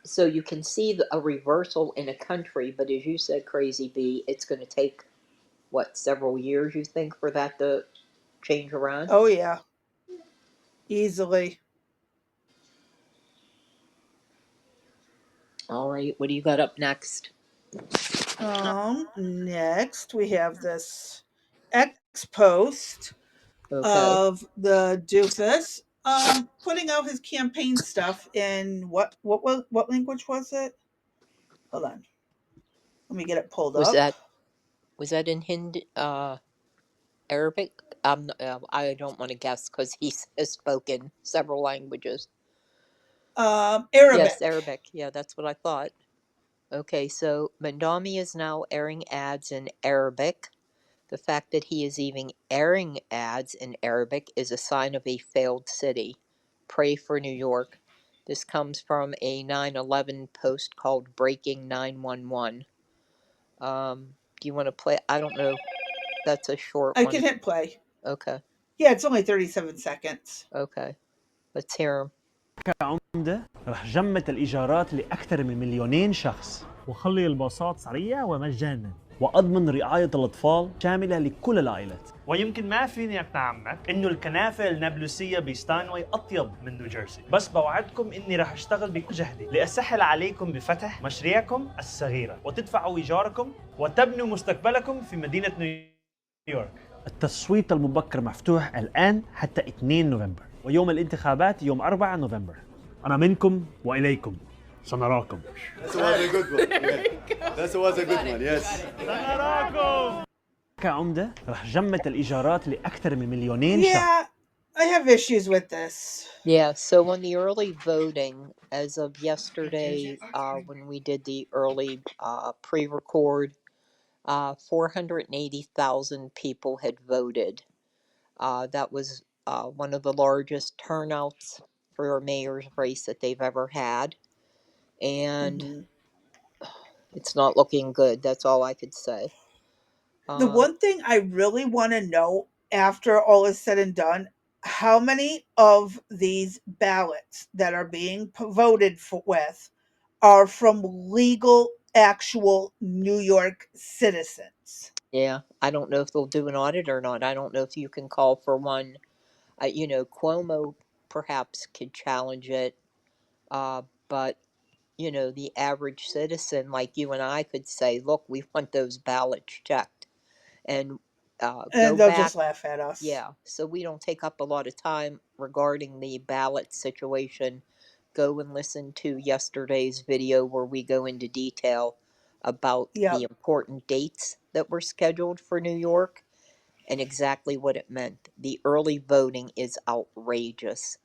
so you can see a reversal in a country, but as you said, Crazy B, it's going to take, what, several years, you think, for that to change around? Oh, yeah. Easily. All right, what do you got up next? Next we have this X post Okay. of the doofus putting out his campaign stuff in what language was it? Hold on. Let me get it pulled Was up. that in Hindi, Arabic? I don't want to guess because he has spoken several languages. Yes, Arabic. Arabic. Yeah, that's what I thought. Okay, so Mamdani is now airing ads in Arabic. The fact that he is even airing ads in Arabic is a sign of a failed city. Pray for New York. This comes from a 9/11 post called Breaking 911. Do you want to play? I don't know. That's a short I one. can hit play. Okay. Yeah, it's only 37 seconds. Okay. Let's hear him. كعمدة رح جمد الإيجارات لأكثر من 2,000,000 شخص وخلي الباصات سريع ومجانا وأضمن رعاية الأطفال شاملة لكل العائلات. ويمكن ما فيني أقنع عمك إنه الكنافة النابلسية بستانواي أطيب من نيوجيرسي، بس بوعدكم إني رح أشتغل بكل جهدي لأسهل عليكم بفتح مشاريعكم الصغيرة وتدفعوا إيجاركم وتبنوا مستقبلكم في مدينة نيويورك. التصويت المبكر مفتوح الآن حتى 2 نوفمبر ويوم الانتخابات يوم 4 نوفمبر. أنا منكم وإليكم سنراكم. That was a good one. That was a good one. Yes. سنراكم. كعمدة رح جمد الإيجارات لأكثر من 2,000,000 شخص. Yeah, I have issues with this. Yeah, so on the early voting, as of yesterday, when we did the early pre-record, 480,000 people had voted. That was one of the largest turnouts for a mayor's race that they've ever had. And it's not looking good. That's all I could say. The one thing I really want to know after all is said and done, how many of these ballots that are being voted with are from legal, actual New York citizens? Yeah, I don't know if they'll do an audit or not. I don't know if you can call for one. Cuomo perhaps could challenge it, but the average citizen like you and I could say, look, we want those ballots checked and go And they'll back. just laugh at us. Yeah, so we don't take up a lot of time regarding the ballot situation. Go and listen to yesterday's video where we go into detail about the Yep. important dates that were scheduled for New York and exactly what it meant. The early voting is outrageous.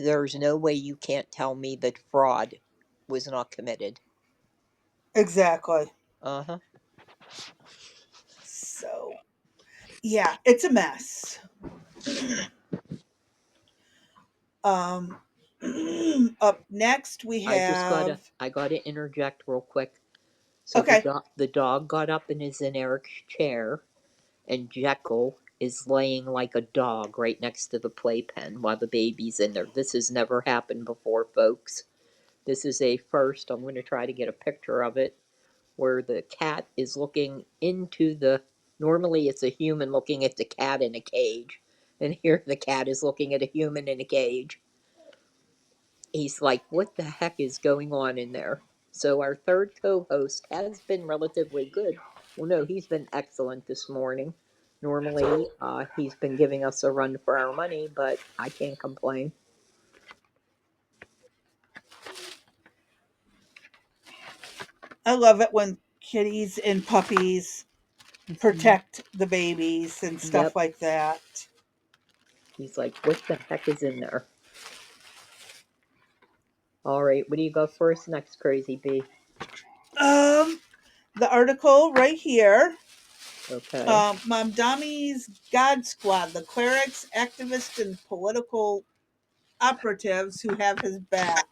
There's no way you can't tell me that fraud was not committed. Exactly. Uh-huh. So, yeah, it's a mess. Um, up next we have. I gotta interject real quick. So Okay. the dog got up and is in Eric's chair, and Jekyll is laying like a dog right next to the playpen while the baby's in there. This has never happened before, folks. This is a first. I'm going to try to get a picture of it where the cat is looking into the. Normally, it's a human looking at the cat in a cage, and here the cat is looking at a human in a cage. He's like, what the heck is going on in there? So our third co-host has been relatively good. Well, no, he's been excellent this morning. Normally, he's been giving us a run for our money, but I can't complain. I love it when kitties and puppies protect the babies and stuff Yep. like that. He's like, what the heck is in there? All right, what do you go first next, Crazy B? The article right here. Okay. Mamdani's God Squad, the clerics, activists, and political operatives who have his back.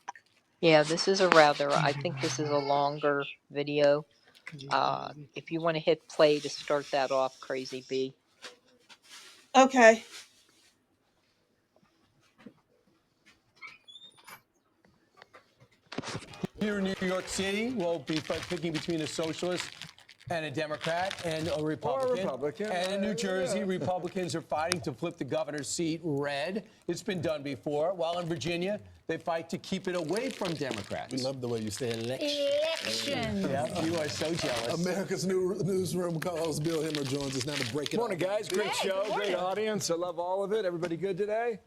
Yeah, this is a rather, I think this is a longer video. If you want to hit play to start that off, Crazy B. Okay. Here in New York City, we'll be picking between a socialist and a Democrat and a Republican. And in New Jersey, Republicans are fighting to flip the governor's seat red. It's been done before. While in Virginia, they fight to keep it away from Democrats. We love the way you say election. Yeah, you are so jealous. America's new newsroom co-host Bill Himmer joins us now to break it. Morning, guys. Great show, great audience. I love all of it. Everybody good today?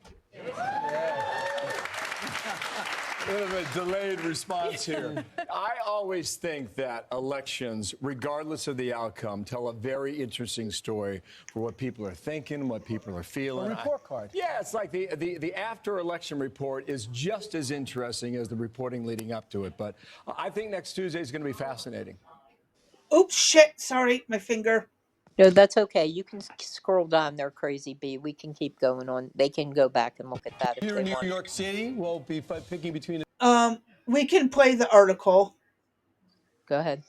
A bit of a delayed response here. I always think that elections, regardless of the outcome, tell a very interesting story for what people are thinking, what people are feeling. A report card. Yeah, it's like the after-election report is just as interesting as the reporting leading up to it. But I think next Tuesday is going to be fascinating. Oops, shit. Sorry, my finger. No, that's okay. You can scroll down there, Crazy B. We can keep going on. They can go back and look at that if Here they in New want. York City, we'll be picking between We can play the article. Go ahead.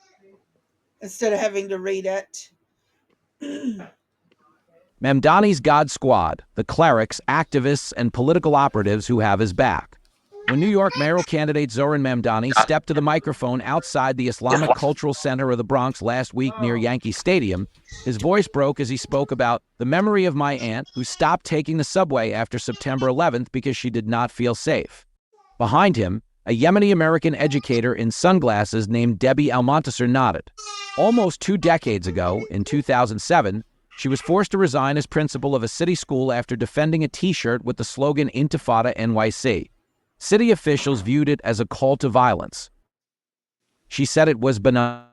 Instead of having to read it. Mamdani's God Squad, the clerics, activists, and political operatives who have his back. When New York mayoral candidate Zoran Mamdani stepped to the microphone outside the Islamic Cultural Center of the Bronx last week near Yankee Stadium, his voice broke as he spoke about the memory of my aunt who stopped taking the subway after September 11th because she did not feel safe. Behind him, a Yemeni-American educator in sunglasses named Debbie Almontasser nodded. Almost 2 decades ago, in 2007, she was forced to resign as principal of a city school after defending a T-shirt with the slogan Intifada NYC. City officials viewed it as a call to violence. She said it was benign.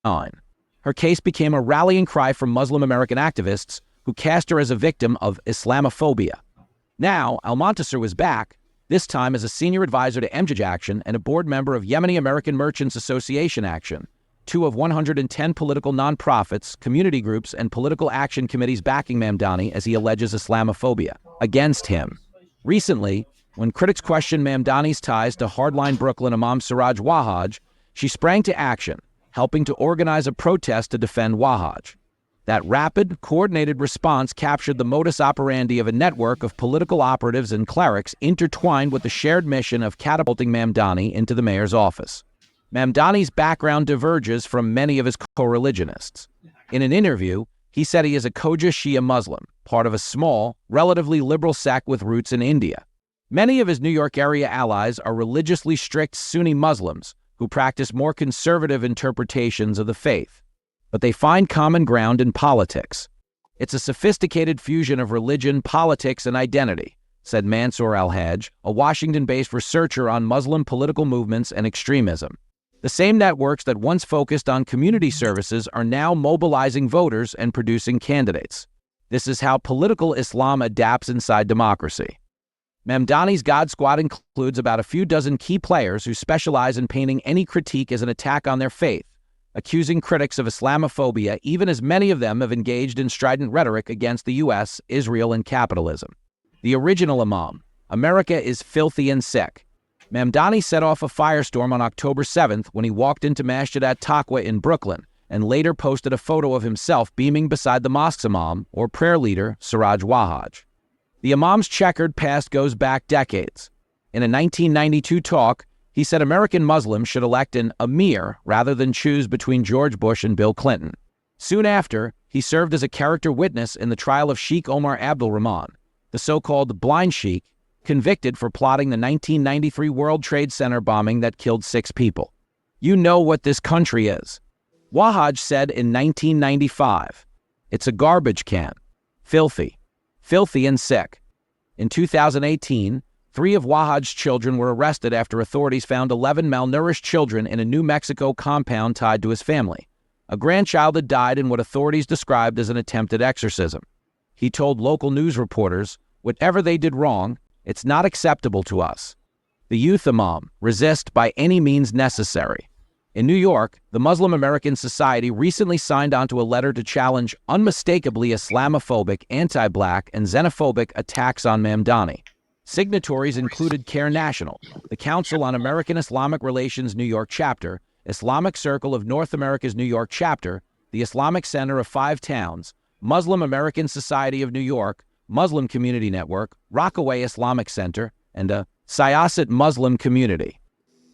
Her case became a rallying cry for Muslim American activists who cast her as a victim of Islamophobia. Now, Almontasser was back, this time as a senior advisor to MJAJ Action and a board member of Yemeni American Merchants Association Action, 2 of 110 political nonprofits, community groups, and political action committees backing Mamdani as he alleges Islamophobia against him. Recently, when critics questioned Mamdani's ties to hardline Brooklyn Imam Siraj Wahhaj, she sprang to action, helping to organize a protest to defend Wahhaj. That rapid, coordinated response captured the modus operandi of a network of political operatives and clerics intertwined with the shared mission of catapulting Mamdani into the mayor's office. Mamdani's background diverges from many of his co-religionists. In an interview, he said he is a Khoja Shia Muslim, part of a small, relatively liberal sect with roots in India. Many of his New York area allies are religiously strict Sunni Muslims who practice more conservative interpretations of the faith. But they find common ground in politics. It's a sophisticated fusion of religion, politics, and identity, said Mansour Al-Hajj, a Washington-based researcher on Muslim political movements and extremism. The same networks that once focused on community services are now mobilizing voters and producing candidates. This is how political Islam adapts inside democracy. Mamdani's God Squad includes about a few dozen key players who specialize in painting any critique as an attack on their faith, accusing critics of Islamophobia, even as many of them have engaged in strident rhetoric against the U.S., Israel, and capitalism. The original Imam, America is filthy and sick. Mamdani set off a firestorm on October 7th when he walked into Masjid at-Taqwa in Brooklyn and later posted a photo of himself beaming beside the mosque's Imam, or prayer leader, Siraj Wahhaj. The Imam's checkered past goes back decades. In a 1992 talk, he said American Muslims should elect an emir rather than choose between George Bush and Bill Clinton. Soon after, he served as a character witness in the trial of Sheikh Omar Abdul Rahman, the so-called blind sheikh, convicted for plotting the 1993 World Trade Center bombing that killed 6 people. You know what this country is. Wahhaj said in 1995, "It's a garbage can. Filthy and sick." In 2018, 3 of Wahhaj's children were arrested after authorities found 11 malnourished children in a New Mexico compound tied to his family. A grandchild had died in what authorities described as an attempted exorcism. He told local news reporters, "Whatever they did wrong, it's not acceptable to us." The youth imam, resist by any means necessary. In New York, the Muslim American Society recently signed onto a letter to challenge unmistakably Islamophobic, anti-black, and xenophobic attacks on Mamdani. Signatories included CARE National, the Council on American Islamic Relations New York Chapter, Islamic Circle of North America's New York Chapter, the Islamic Center of 5 Towns, Muslim American Society of New York, Muslim Community Network, Rockaway Islamic Center, and a Syosset Muslim Community.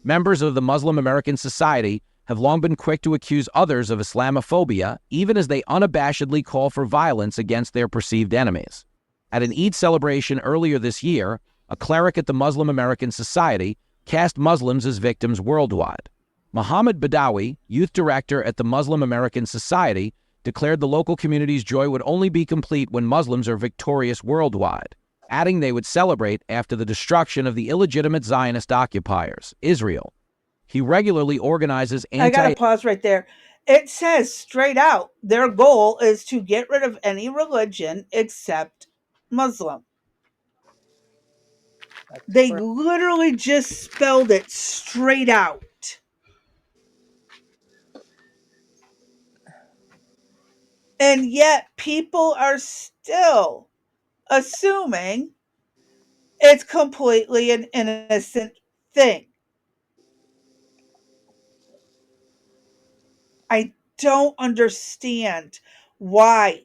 Members of the Muslim American Society have long been quick to accuse others of Islamophobia, even as they unabashedly call for violence against their perceived enemies. At an Eid celebration earlier this year, a cleric at the Muslim American Society cast Muslims as victims worldwide. Muhammad Badawi, youth director at the Muslim American Society, declared the local community's joy would only be complete when Muslims are victorious worldwide, adding they would celebrate after the destruction of the illegitimate Zionist occupiers, Israel. He regularly organizes I gotta pause right there. It says straight out their goal is to get rid of any religion except Muslim. They literally just spelled it straight out. And yet people are still assuming it's completely an innocent thing. I don't understand why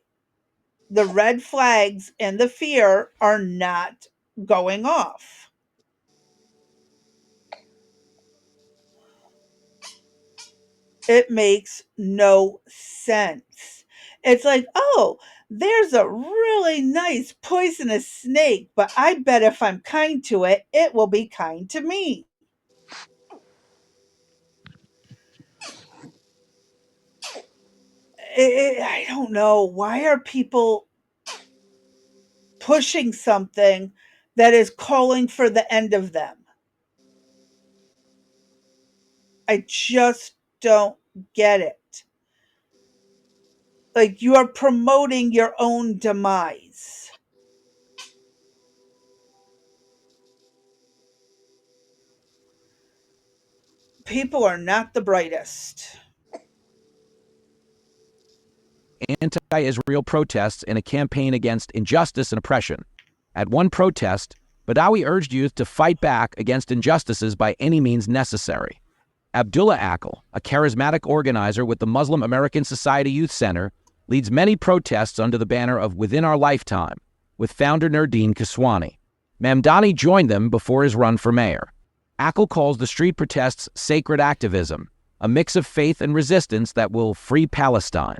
the red flags and the fear are not going off. It makes no sense. It's like, oh, there's a really nice poisonous snake, but I bet if I'm kind to it, it will be kind to me. I don't know. Why are people pushing something that is calling for the end of them? I just don't get it. Like, you are promoting your own demise. People are not the brightest. Anti-Israel protests in a campaign against injustice and oppression. At one protest, Badawi urged youth to fight back against injustices by any means necessary. Abdullah Akil, a charismatic organizer with the Muslim American Society Youth Center, leads many protests under the banner of Within Our Lifetime, with founder Nurdin Kaswani. Mamdani joined them before his run for mayor. Akil calls the street protests sacred activism, a mix of faith and resistance that will free Palestine.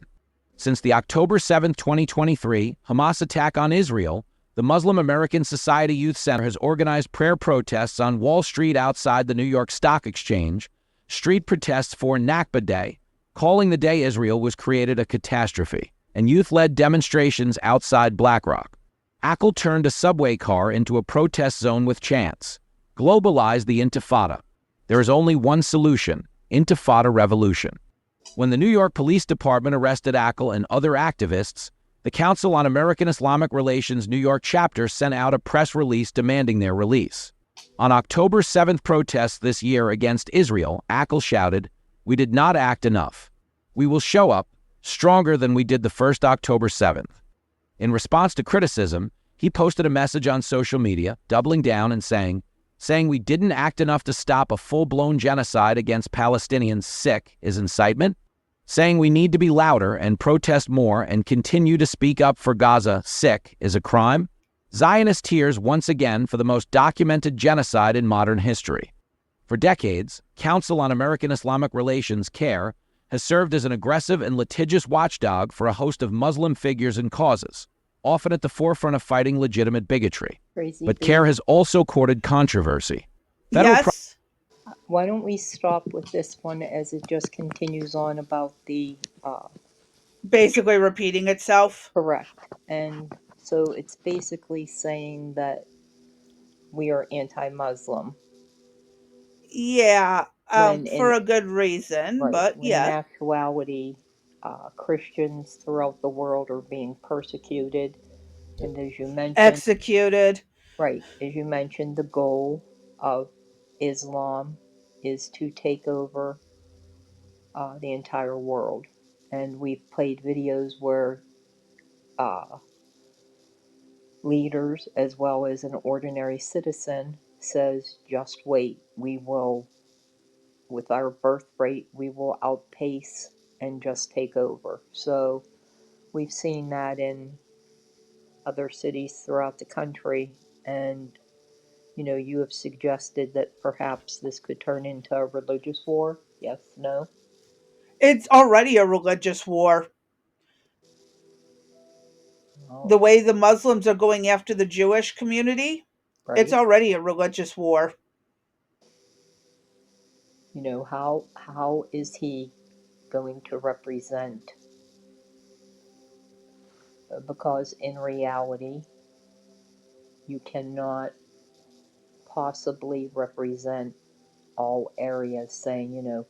Since the October 7, 2023, Hamas attack on Israel, the Muslim American Society Youth Center has organized prayer protests on Wall Street outside the New York Stock Exchange, street protests for Nakba Day, calling the day Israel was created a catastrophe, and youth-led demonstrations outside BlackRock. Akil turned a subway car into a protest zone with chants. Globalize the Intifada. There is only one solution: Intifada revolution. When the New York Police Department arrested Akil and other activists, the Council on American Islamic Relations New York chapter sent out a press release demanding their release. On October 7th protests this year against Israel, Akil shouted, "We did not act enough. We will show up, stronger than we did the first October 7th." In response to criticism, he posted a message on social media, doubling down and saying we didn't act enough to stop a full-blown genocide against Palestinians sick is incitement, saying we need to be louder and protest more and continue to speak up for Gaza sick is a crime. Zionist tears once again for the most documented genocide in modern history. For decades, Council on American Islamic Relations, CARE, has served as an aggressive and litigious watchdog for a host of Muslim figures and causes, often at the forefront of fighting legitimate bigotry. But CARE has also courted controversy. Yes. Why don't we stop with this one as it just continues on about the... basically repeating itself. Correct. And so it's basically saying that we are anti-Muslim. Yeah, for a good reason, right, but when yeah. in actuality, Christians throughout the world are being persecuted. And as you mentioned... Executed. Right. As you mentioned, the goal of Islam is to take over the entire world. And we've played videos where leaders, as well as an ordinary citizen, says, just wait, we will, with our birth rate, we will outpace and just take over. So we've seen that in other cities throughout the country, and you have suggested that perhaps this could turn into a religious war. Yes, no? It's already a religious war. Well, The way the Muslims are going after the Jewish community, it's right. already a religious war. How is he going to represent? Because in reality, you cannot possibly represent all areas saying,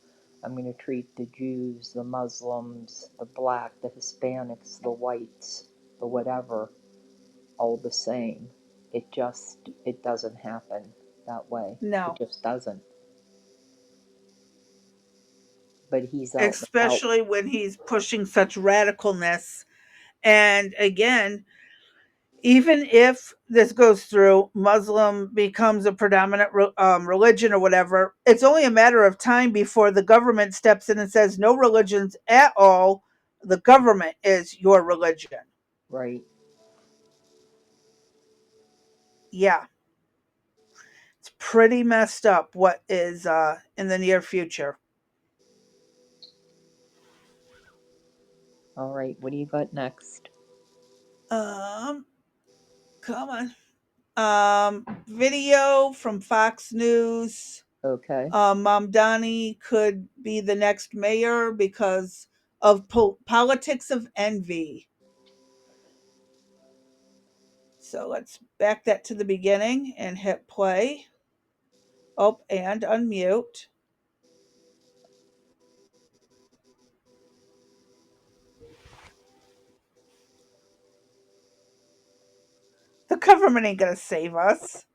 I'm going to treat the Jews, the Muslims, the black, the Hispanics, the whites, the whatever, all the same. It doesn't happen that way. No. It just doesn't. But he's out and about. Especially when he's pushing such radicalness. And again, even if this goes through, Muslim becomes a predominant religion or whatever, it's only a matter of time before the government steps in and says, no religions at all. The government is your religion. Right. Yeah. It's pretty messed up what is in the near future. All right. What do you got next? Come on. Video from Fox News. Okay. Mamdani could be the next mayor because of politics of envy. So let's back that to the beginning and hit play. Oh, and unmute. The government ain't gonna save us.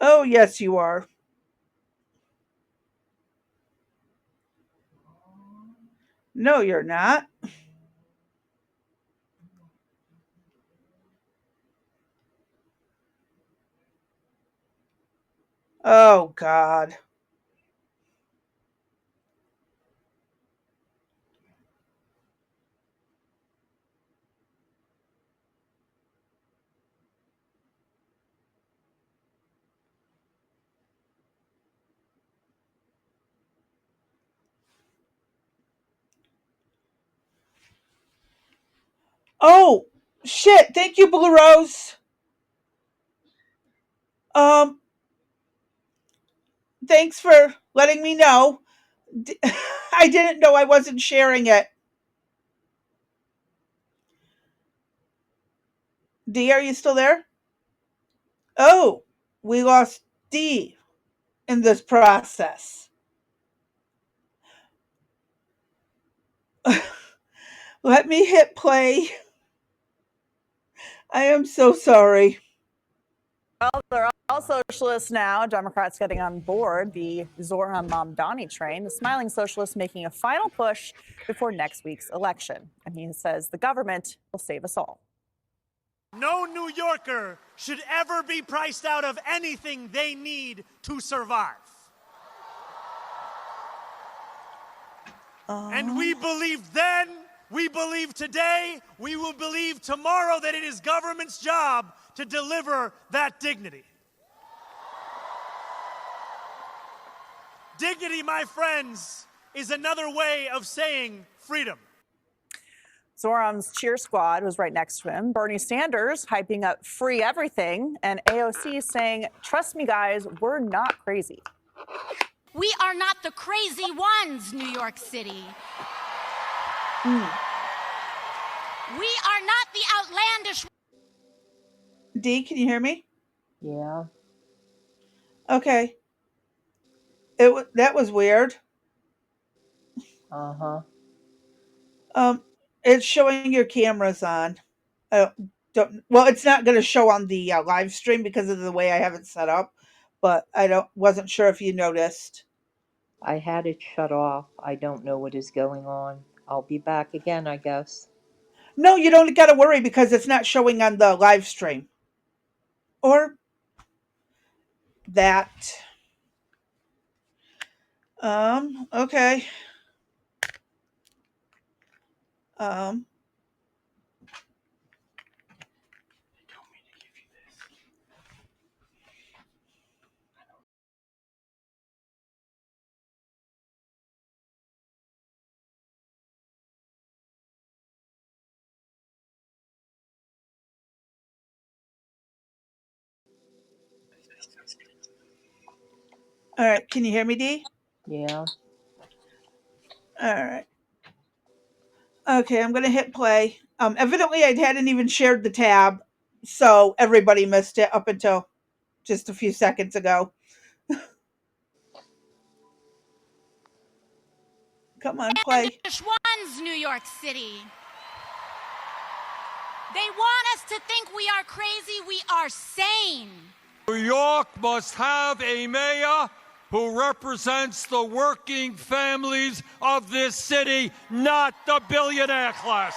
Oh, yes, you are. No, you're not. Oh, God. Oh, shit. Thank you, Blue Rose. Thanks for letting me know. I didn't know I wasn't sharing it. D, are you still there? Oh, we lost D in this process. Let me hit play. I am so sorry. Well, they're all socialists now. Democrats getting on board the Zoran Mamdani train. The smiling socialist making a final push before next week's election. And he says the government will save us all. No New Yorker should ever be priced out of anything they need to survive. And we believed then, we believe today, we will believe tomorrow that it is government's job to deliver that dignity. Dignity, my friends, is another way of saying freedom. Zoran's cheer squad was right next to him. Bernie Sanders hyping up free everything, and AOC saying, trust me, guys, we're not crazy. We are not the crazy ones, New York City. We are not the outlandish. Dee, can you hear me? Yeah. Okay. That was weird. Uh-huh. It's showing your cameras on. Well, it's not going to show on the live stream because of the way I have it set up, but wasn't sure if you noticed. I had it shut off. I don't know what is going on. I'll be back again, I guess. No, you don't got to worry because it's not showing on the live stream. Or that. Okay. All right, can you hear me, Dee? Yeah. All right. Okay, I'm going to hit play. Evidently, I hadn't even shared the tab, so everybody missed it up until just a few seconds ago. Come on, play. Ones, New York City. They want us to think we are crazy. We are sane. New York must have a mayor who represents the working families of this city, not the billionaire class.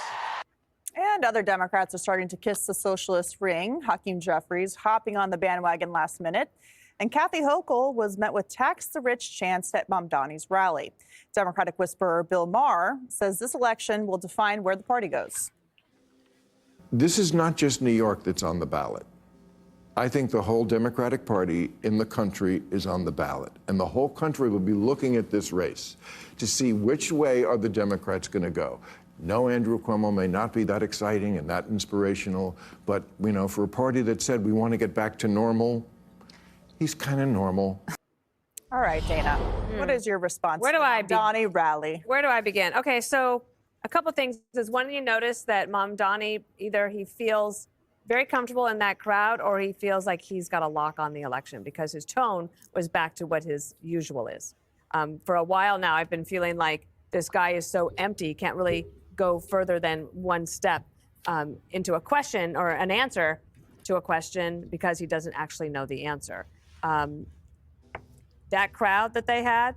And other Democrats are starting to kiss the socialist ring. Hakeem Jeffries hopping on the bandwagon last minute. And Kathy Hochul was met with tax the rich chants at Mamdani's rally. Democratic whisperer Bill Maher says this election will define where the party goes. This is not just New York that's on the ballot. I think the whole Democratic Party in the country is on the ballot. And the whole country will be looking at this race to see which way are the Democrats going to go. No, Andrew Cuomo may not be that exciting and that inspirational, but, you know, for a party that said we want to get back to normal, he's kind of normal. All right, Dana, what is your response to the Mamdani rally? Where do I begin? Okay, so a couple things is one, you notice that Mamdani, either he feels very comfortable in that crowd or he feels like he's got a lock on the election because his tone was back to what his usual is. For a while now, I've been feeling like this guy is so empty, can't really go further than one step into a question or an answer to a question because he doesn't actually know the answer. That crowd that they had,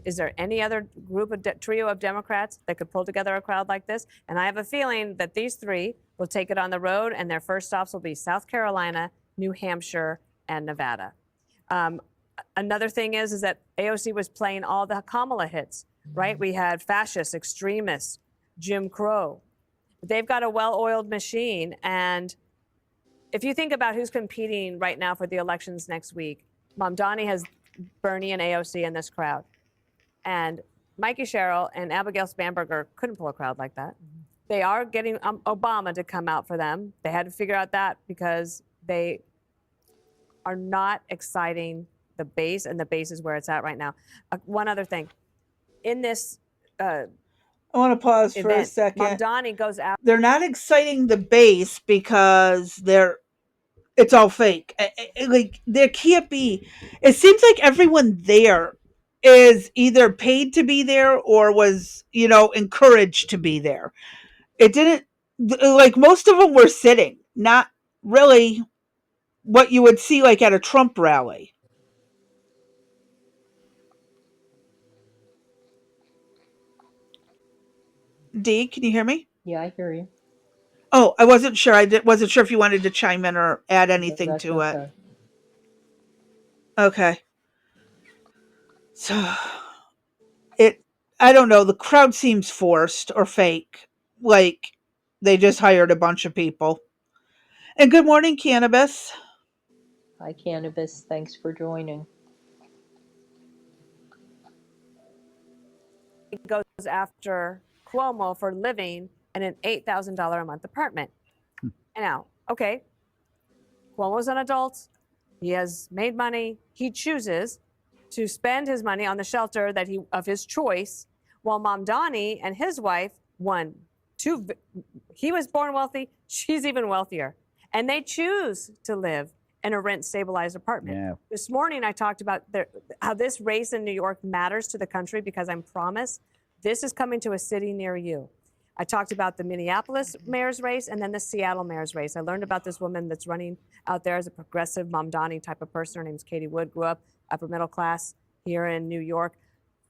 is there any other group of trio of Democrats that could pull together a crowd like this? And I have a feeling that these three will take it on the road, and their first stops will be South Carolina, New Hampshire, and Nevada. Another thing is that AOC was playing all the Kamala hits, right? We had fascists, extremists, Jim Crow. They've got a well-oiled machine, and if you think about who's competing right now for the elections next week, Mamdani has Bernie and AOC in this crowd. And Mikey Sherrill and Abigail Spanberger couldn't pull a crowd like that. They are getting Obama to come out for them. They had to figure out that because they are not exciting the base, and the base is where it's at right now. One other thing. In this I want to pause for a second. Mamdani goes out. They're not exciting the base because it's all fake. Like, there can't be. It seems like everyone there is either paid to be there or was, encouraged to be there. It didn't, like, most of them were sitting, not really what you would see like at a Trump rally. Dee, can you hear me? Yeah, I hear you. Oh, I wasn't sure. Wasn't sure if you wanted to chime in or add anything to it. Okay. So I don't know. The crowd seems forced or fake. Like they just hired a bunch of people. And good morning, Cannabis. Hi, Cannabis. Thanks for joining. goes after Cuomo for living in an $8,000 a month apartment. And now, okay, Cuomo's an adult. He has made money. He chooses to spend his money on the shelter that of his choice, while Mamdani and his wife won two. He was born wealthy. She's even wealthier, and they choose to live in a rent-stabilized apartment. Yeah. This morning, I talked about how this race in New York matters to the country because I promise this is coming to a city near you. I talked about the Minneapolis mayor's race and then the Seattle mayor's race. I learned about this woman that's running out there as a progressive Mamdani type of person. Her name's Katie Wood, grew up upper middle class here in New York,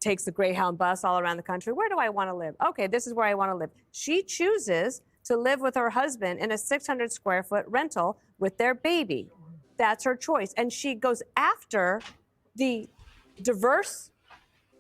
takes the Greyhound bus all around the country. Where do I want to live? Okay, this is where I want to live. She chooses to live with her husband in a 600 square foot rental with their baby. That's her choice. And she goes after the diverse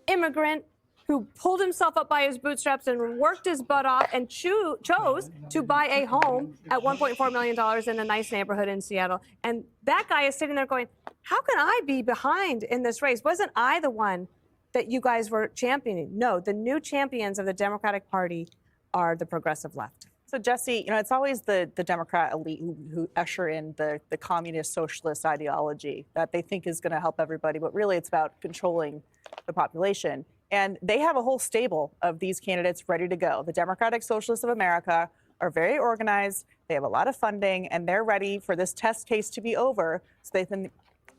immigrant who pulled himself up by his bootstraps and worked his butt off and chose to buy a home at $1.4 million in a nice neighborhood in Seattle. And that guy is sitting there going, how can I be behind in this race? Wasn't I the one that you guys were championing? No, the new champions of the Democratic Party are the progressive left. So, Jesse, it's always the Democrat elite who usher in the communist socialist ideology that they think is going to help everybody, but really it's about controlling the population. And they have a whole stable of these candidates ready to go. The Democratic Socialists of America are very organized. They have a lot of funding, and they're ready for this test case to be over so they can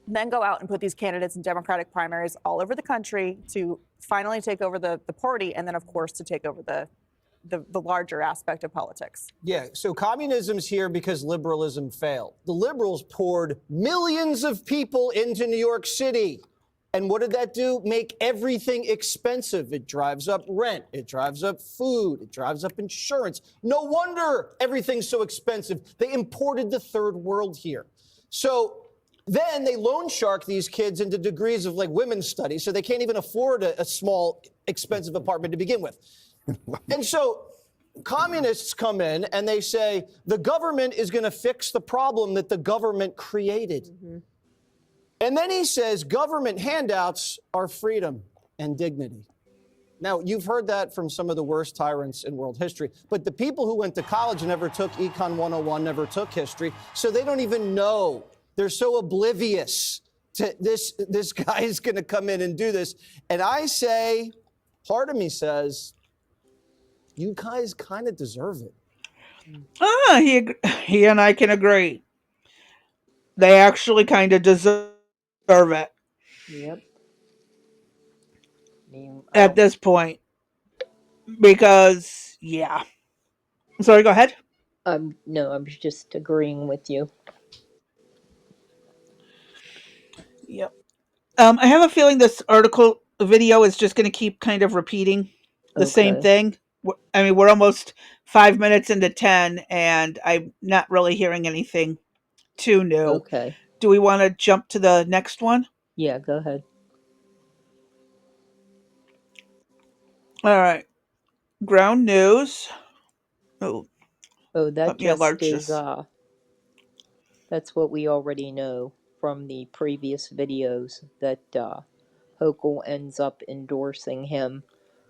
then go out and put these candidates in Democratic primaries all over the country to finally take over the party and then, of course, to take over the larger aspect of politics. Yeah, so communism's here because liberalism failed. The liberals poured millions of people into New York City. And what did that do? Make everything expensive. It drives up rent. It drives up food. It drives up insurance. No wonder everything's so expensive. They imported the third world here. So then they loan shark these kids into degrees of like women's studies, so they can't even afford a small, expensive apartment to begin with. And so communists come in and they say, the government is going to fix the problem that the government created. Mm-hmm. And then he says, government handouts are freedom and dignity. Now, you've heard that from some of the worst tyrants in world history, but the people who went to college never took Econ 101, never took history, so they don't even know. They're so oblivious to this guy is going to come in and do this. And I say, part of me says, you guys kind of deserve it. He and I can agree. They actually kind of deserve it. Yep. At this point. Because, yeah. Sorry, go ahead. No, I'm just agreeing with you. Yep. I have a feeling this video is just going to keep kind of repeating the same thing. I mean, we're almost 5 minutes into 10, and I'm not really hearing anything too new. Okay. Do we want to jump to the next one? Yeah, go ahead. All right. Ground news. Oh, that just is, this. that's what we already know from the previous videos, that Hochul ends up endorsing him.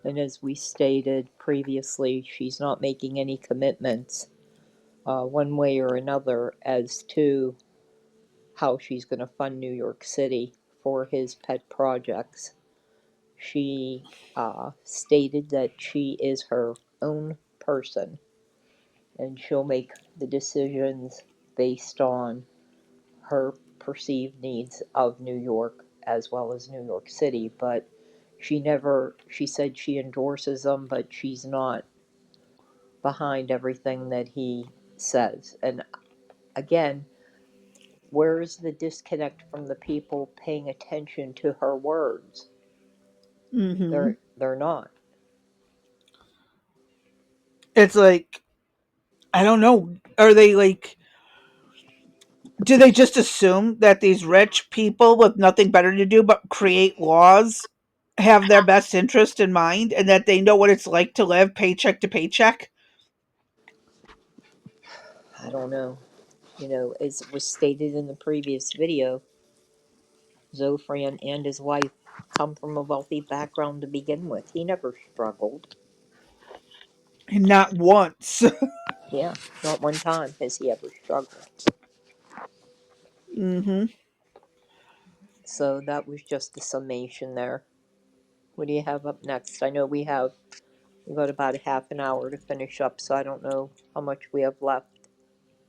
And as we stated previously, she's not making any commitments one way or another as to how she's going to fund New York City for his pet projects. She stated that she is her own person and she'll make the decisions based on her perceived needs of New York as well as New York City, but she said she endorses them, but she's not behind everything that he says. And again, where's the disconnect from the people paying attention to her words? Mm-hmm. They're not. It's like, I don't know. Are they like, do they just assume that these rich people with nothing better to do but create laws have their best interest in mind and that they know what it's like to live paycheck to paycheck? I don't know. As was stated in the previous video, Zofran and his wife come from a wealthy background to begin with. He never struggled. Not once. Yeah, not one time has he ever struggled. Mm-hmm. So that was just the summation there. What do you have up next? I know we've got about a half an hour to finish up, so I don't know how much we have left.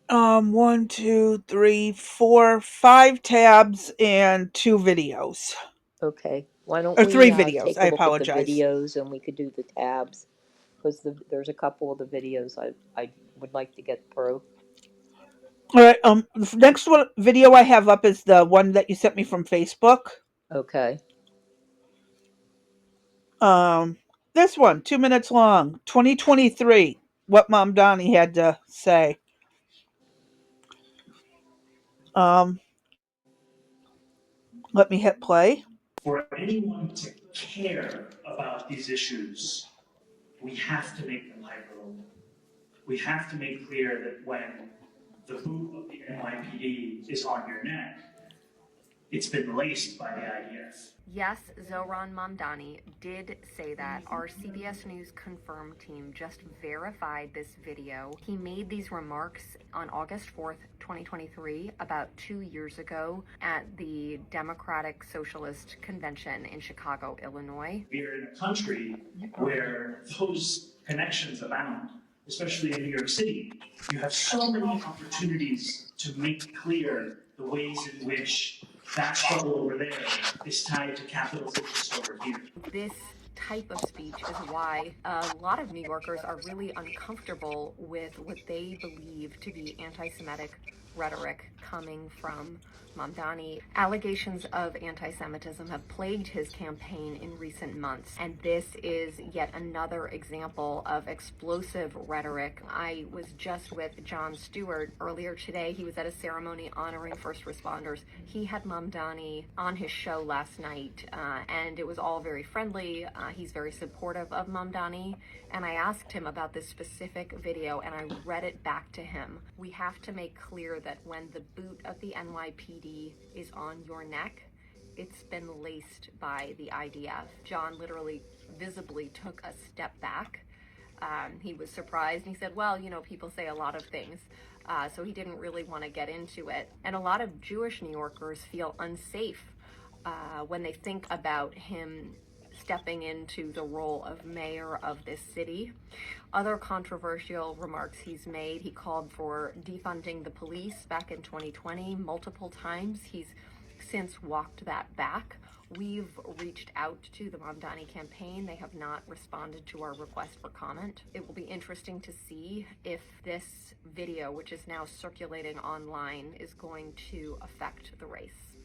1, 2, 3, 4, 5 tabs and 2 videos. Okay, why don't Or we 3 videos. take I a look at the apologize. videos and we could do the tabs, because there's a couple of the videos I would like to get through. All right. The next video I have up is the one that you sent me from Facebook. Okay. This one, 2 minutes long, 2023. What Mamdani had to say. Let me hit play. For anyone to care about these issues, we have to make them hyperlocal. We have to make clear that when the boot of the NYPD is on your neck, it's been laced by the IDF. Yes, Zohran Mamdani did say that. Our CBS News Confirm team just verified this video. He made these remarks on August 4th, 2023, about 2 years ago at the Democratic Socialist Convention in Chicago, Illinois. We are in a country where those connections abound, especially in New York City. You have so many opportunities to make clear the ways in which that struggle over there is tied to capital's interest over here. This type of speech is why a lot of New Yorkers are really uncomfortable with what they believe to be anti-Semitic rhetoric coming from Mamdani. Allegations of anti-Semitism have plagued his campaign in recent months, and this is yet another example of explosive rhetoric. I was just with Jon Stewart earlier today. He was at a ceremony honoring first responders. He had Mamdani on his show last night, and it was all very friendly. He's very supportive of Mamdani, and I asked him about this specific video, and I read it back to him. We have to make clear that when the boot of the NYPD is on your neck, it's been laced by the IDF. John literally visibly took a step back. He was surprised, and he said, well, people say a lot of things. So he didn't really want to get into it. And a lot of Jewish New Yorkers feel unsafe when they think about him stepping into the role of mayor of this city. Other controversial remarks he's made: he called for defunding the police back in 2020 multiple times. He's since walked that back. We've reached out to the Mamdani campaign. They have not responded to our request for comment. It will be interesting to see if this video, which is now circulating online, is going to affect the race.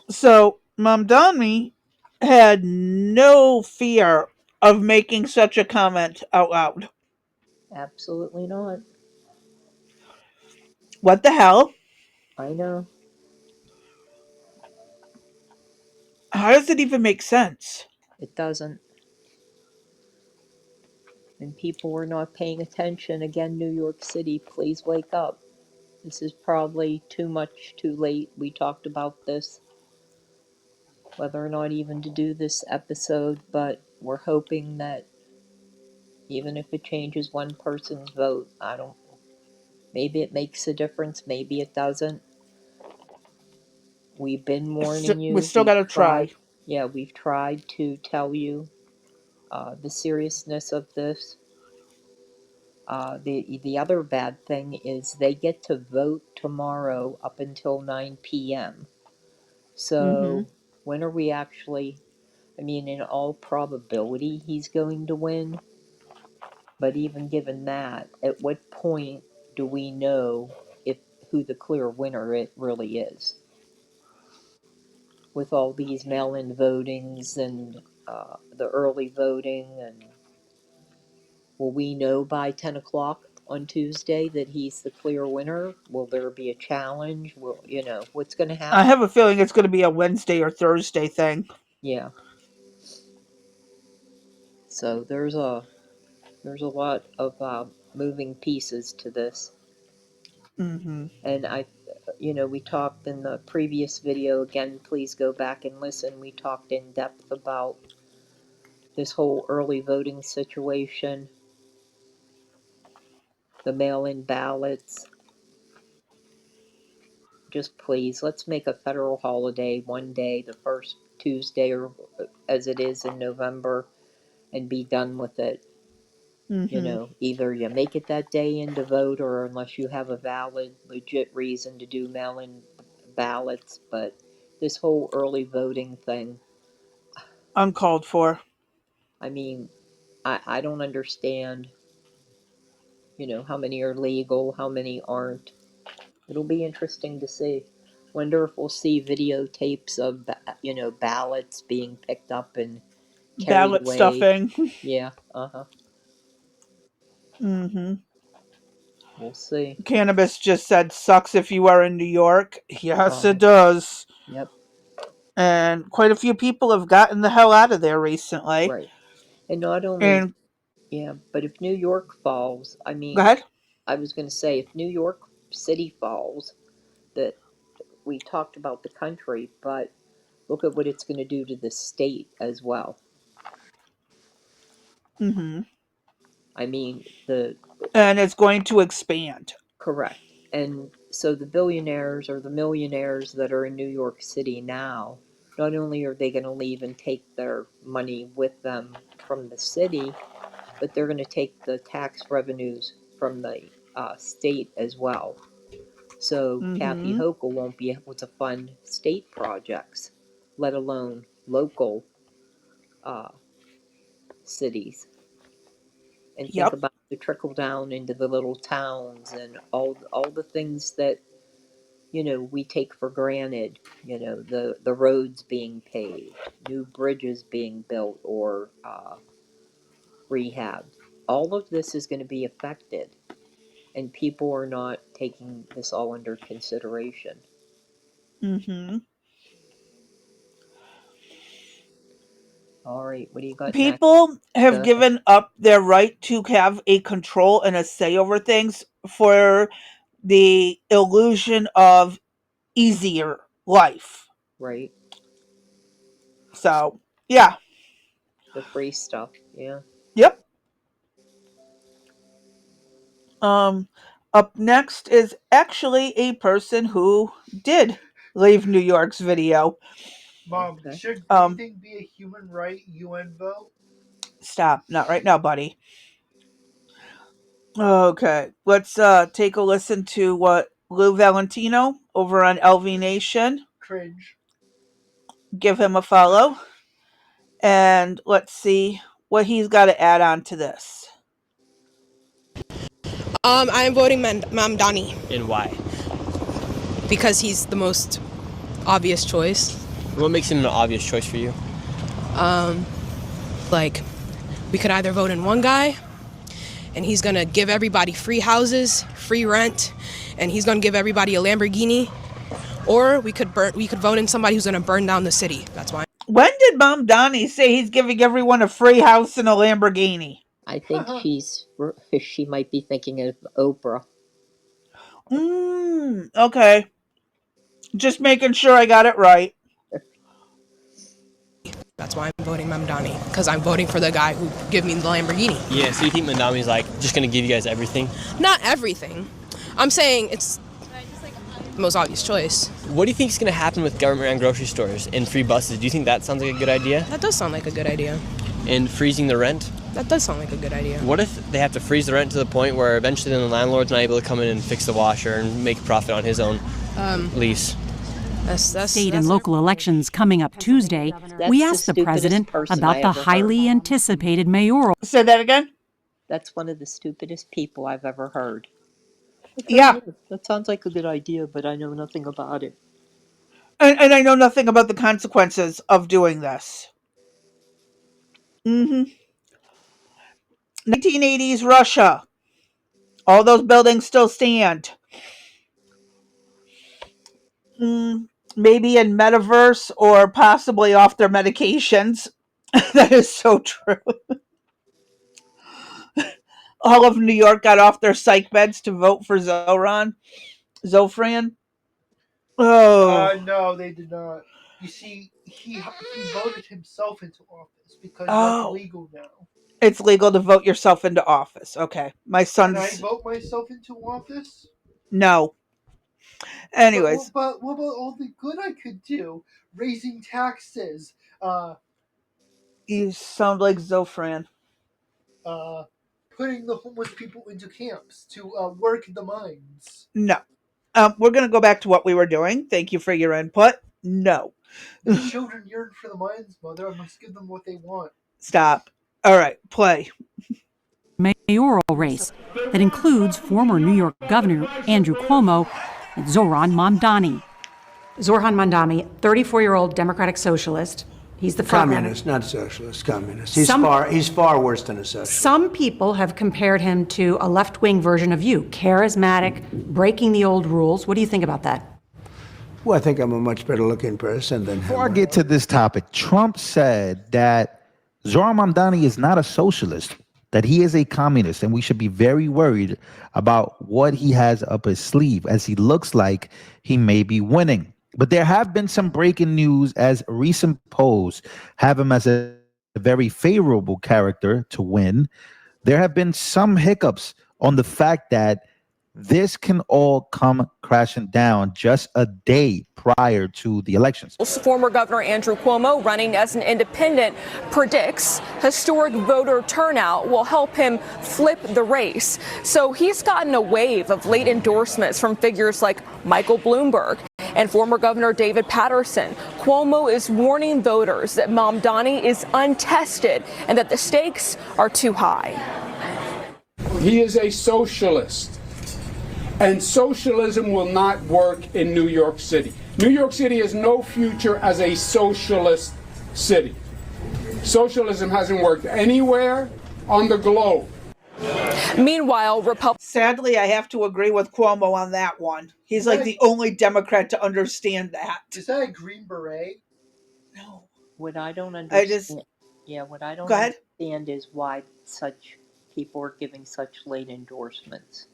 So Mamdani had no fear of making such a comment out loud. Absolutely not. What the hell? I know. How does it even make sense? It doesn't. And people were not paying attention. Again, New York City, please wake up. This is probably too much too late. We talked about this, whether or not even to do this episode, but we're hoping that even if it changes one person's vote, maybe it makes a difference, maybe it doesn't. We've been warning you. We still gotta try. Yeah, we've tried to tell you the seriousness of this. The other bad thing is they get to vote tomorrow up until 9 p.m. So when are we actually? I mean, in all probability, he's going to win. But even given that, at what point do we know who the clear winner it really is? With all these mail-in votings and the early voting, and will we know by 10 o'clock on Tuesday that he's the clear winner? Will there be a challenge? What's going to happen? I have a feeling it's going to be a Wednesday or Thursday thing. Yeah. So there's a lot of moving pieces to this. Mm-hmm. And we talked in the previous video, again, please go back and listen. We talked in depth about this whole early voting situation, the mail-in ballots. Just please, let's make a federal holiday one day, the first Tuesday, or as it is in November, and be done with it. Either you make it that day in to vote, or unless you have a valid, legit reason to do mail-in ballots. But this whole early voting thing, Uncalled for. I mean, I don't understand, how many are legal, how many aren't. It'll be interesting to see. Wonder if we'll see videotapes of, ballots being picked up and carried Ballot away. stuffing. Yeah, Mm-hmm. We'll see. Cannabis just said, sucks if you are in New York. Yes, it Uh-huh. does. Yep. And quite a few people have gotten the hell out of there recently. Right. And not only, And yeah, but if New York falls, I go mean, ahead. I was going to say, if New York City falls, that we talked about the country, but look at what it's going to do to the state as well. Mm-hmm. I mean, And it's going to expand. correct. And so the billionaires or the millionaires that are in New York City now, not only are they going to leave and take their money with them from the city, but they're going to take the tax revenues from the state as well. So Kathy Mm-hmm. Hochul won't be able to fund state projects, let alone local cities. And think Yep. about the trickle down into the little towns and all the things that we take for granted. The roads being paved, new bridges being built or rehabbed. All of this is going to be affected, and people are not taking this all under consideration. Mm-hmm. All right, what do you got next? People Go have ahead. given up their right to have a control and a say over things for the illusion of easier life. Right, So, yeah. the free stuff. Yeah. Yep. Um, Up next is actually a person who did leave New York's video. Mom, Okay. should Um, breathing be a human right UN vote? Stop. Not right now, buddy. Okay. Let's take a listen to what Lou Valentino over on LV Nation. Cringe. Give him a follow. And let's see what he's got to add on to this. I'm voting Mamdani. And why? Because he's the most obvious choice. What makes him an obvious choice for you? Like, we could either vote in one guy, and he's gonna give everybody free houses, free rent, and he's gonna give everybody a Lamborghini, or we could vote in somebody who's gonna burn down the city. That's why. When did Mamdani say he's giving everyone a free house and a Lamborghini? I think she might be thinking of Oprah. Okay. Just making sure I got it right. That's why I'm voting Mamdani, because I'm voting for the guy who give me the Lamborghini. Yeah, so you think Mamdani's like just gonna give you guys everything? Not everything. I'm saying it's the most obvious choice. What do you think is gonna happen with government-run grocery stores and free buses? Do you think that sounds like a good idea? That does sound like a good idea. And freezing the rent? That does sound like a good idea. What if they have to freeze the rent to the point where eventually then the landlord's not able to come in and fix the washer and make a profit on his own lease? State and local elections coming up Tuesday, we asked the president about the highly anticipated mayoral. Say that again? That's one of the stupidest people I've ever heard. Yeah. That sounds like a good idea, but I know nothing about it. And I know nothing about the consequences of doing this. 1980s Russia. All those buildings still stand. Maybe in metaverse or possibly off their medications. That is so true. All of New York got off their psych meds to vote for Zofran. Oh. No, they did not. You see, he voted himself into office because that's legal now. It's legal to vote yourself into office. Okay. My Can I son's. vote myself into office? No. Anyways. But what about all the good I could do? Raising taxes, You sound like Zofran. putting the homeless people into camps to work the mines. No. We're going to go back to what we were doing. Thank you for your input. No. The children yearn for the mines, Mother. I must give them what they want. Stop. All right, play. Mayoral race that includes former New York Governor Andrew Cuomo and Zoran Mamdani. Zoran Mamdani, 34-year-old Democratic socialist. He's the front Communist, not socialist, communist. He's far worse than a socialist. Some people have compared him to a left-wing version of you, charismatic, breaking the old rules. What do you think about that? Well, I think I'm a much better looking person than him. Before I get to this topic, Trump said that Zoran Mamdani is not a socialist, that he is a communist, and we should be very worried about what he has up his sleeve, as he looks like he may be winning. But there have been some breaking news, as recent polls have him as a very favorable character to win. There have been some hiccups on the fact that this can all come crashing down just a day prior to the elections. Former Governor Andrew Cuomo, running as an independent, predicts historic voter turnout will help him flip the race. So he's gotten a wave of late endorsements from figures like Michael Bloomberg and former Governor David Paterson. Cuomo is warning voters that Mamdani is untested and that the stakes are too high. He is a socialist. And socialism will not work in New York City. New York City has no future as a socialist city. Socialism hasn't worked anywhere on the globe. Meanwhile, Sadly, I have to agree with Cuomo on that one. He's like the only Democrat to understand that. Is that a Green Beret? No. What I don't understand. What I don't Go ahead. understand is why such people are giving such late endorsements.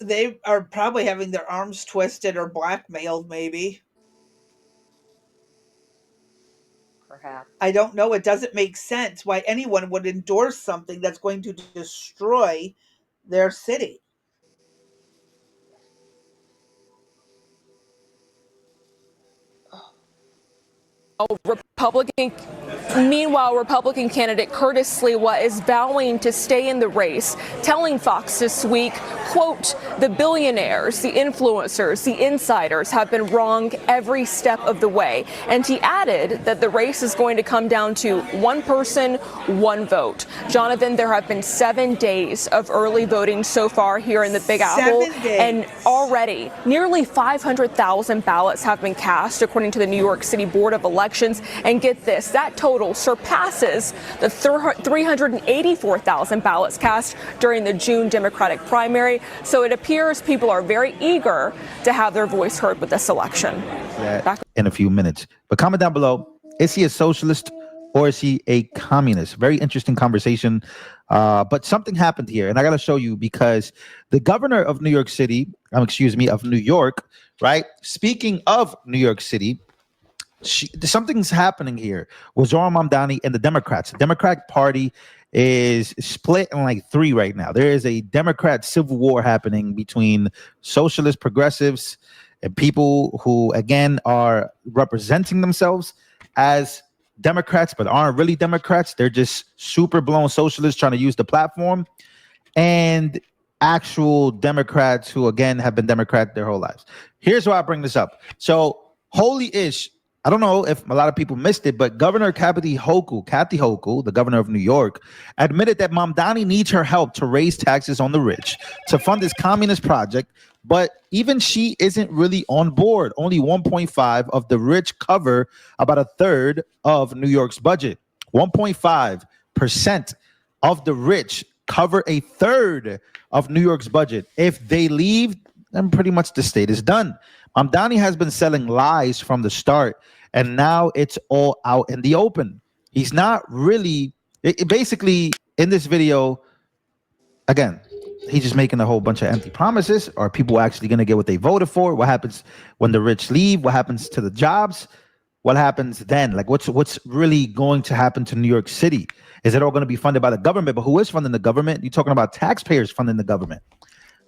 They are probably having their arms twisted or blackmailed, maybe. Perhaps. I don't know. It doesn't make sense why anyone would endorse something that's going to destroy their city. Meanwhile, Republican candidate Curtis Sliwa is vowing to stay in the race, telling Fox this week, quote, "The billionaires, the influencers, the insiders have been wrong every step of the way." And he added that the race is going to come down to one person, one vote. Jonathan, there have been 7 days of early voting so far here in the Big Apple. 7 days. And already nearly 500,000 ballots have been cast, according to the New York City Board of Elections. And get this, that total surpasses the 384,000 ballots cast during the June Democratic primary. So it appears people are very eager to have their voice heard with this election. In a few minutes. But comment down below, is he a socialist or is he a communist? Very interesting conversation. But something happened here, and I got to show you, because the governor of New York City, of New York, right? Speaking of New York City, something's happening here with Zoran Mamdani and the Democrats. The Democratic Party is split in like 3 right now. There is a Democrat civil war happening between socialist progressives and people who, again, are representing themselves as Democrats but aren't really Democrats. They're just super blown socialists trying to use the platform, and actual Democrats who, again, have been Democrat their whole lives. Here's why I bring this up. So, holy-ish, I don't know if a lot of people missed it, but Governor Kathy Hochul, the governor of New York, admitted that Mamdani needs her help to raise taxes on the rich to fund his communist project, but even she isn't really on board. Only 1.5 of the rich cover about a third of New York's budget. 1.5% of the rich cover a third of New York's budget. If they leave, then pretty much the state is done. Mamdani has been selling lies from the start, and now it's all out in the open. He's not really, basically, in this video, again, he's just making a whole bunch of empty promises. Are people actually going to get what they voted for? What happens when the rich leave? What happens to the jobs? What happens then? Like, what's really going to happen to New York City? Is it all going to be funded by the government? But who is funding the government? You're talking about taxpayers funding the government.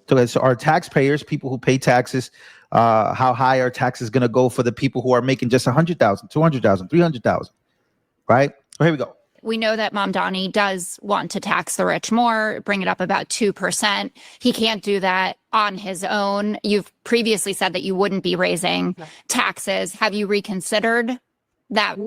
So our taxpayers, people who pay taxes, how high are taxes going to go for the people who are making just 100,000, 200,000, 300,000, right? So here we go. We know that Mamdani does want to tax the rich more, bring it up about 2%. He can't do that on his own. You've previously said that you wouldn't be raising taxes. Have you reconsidered that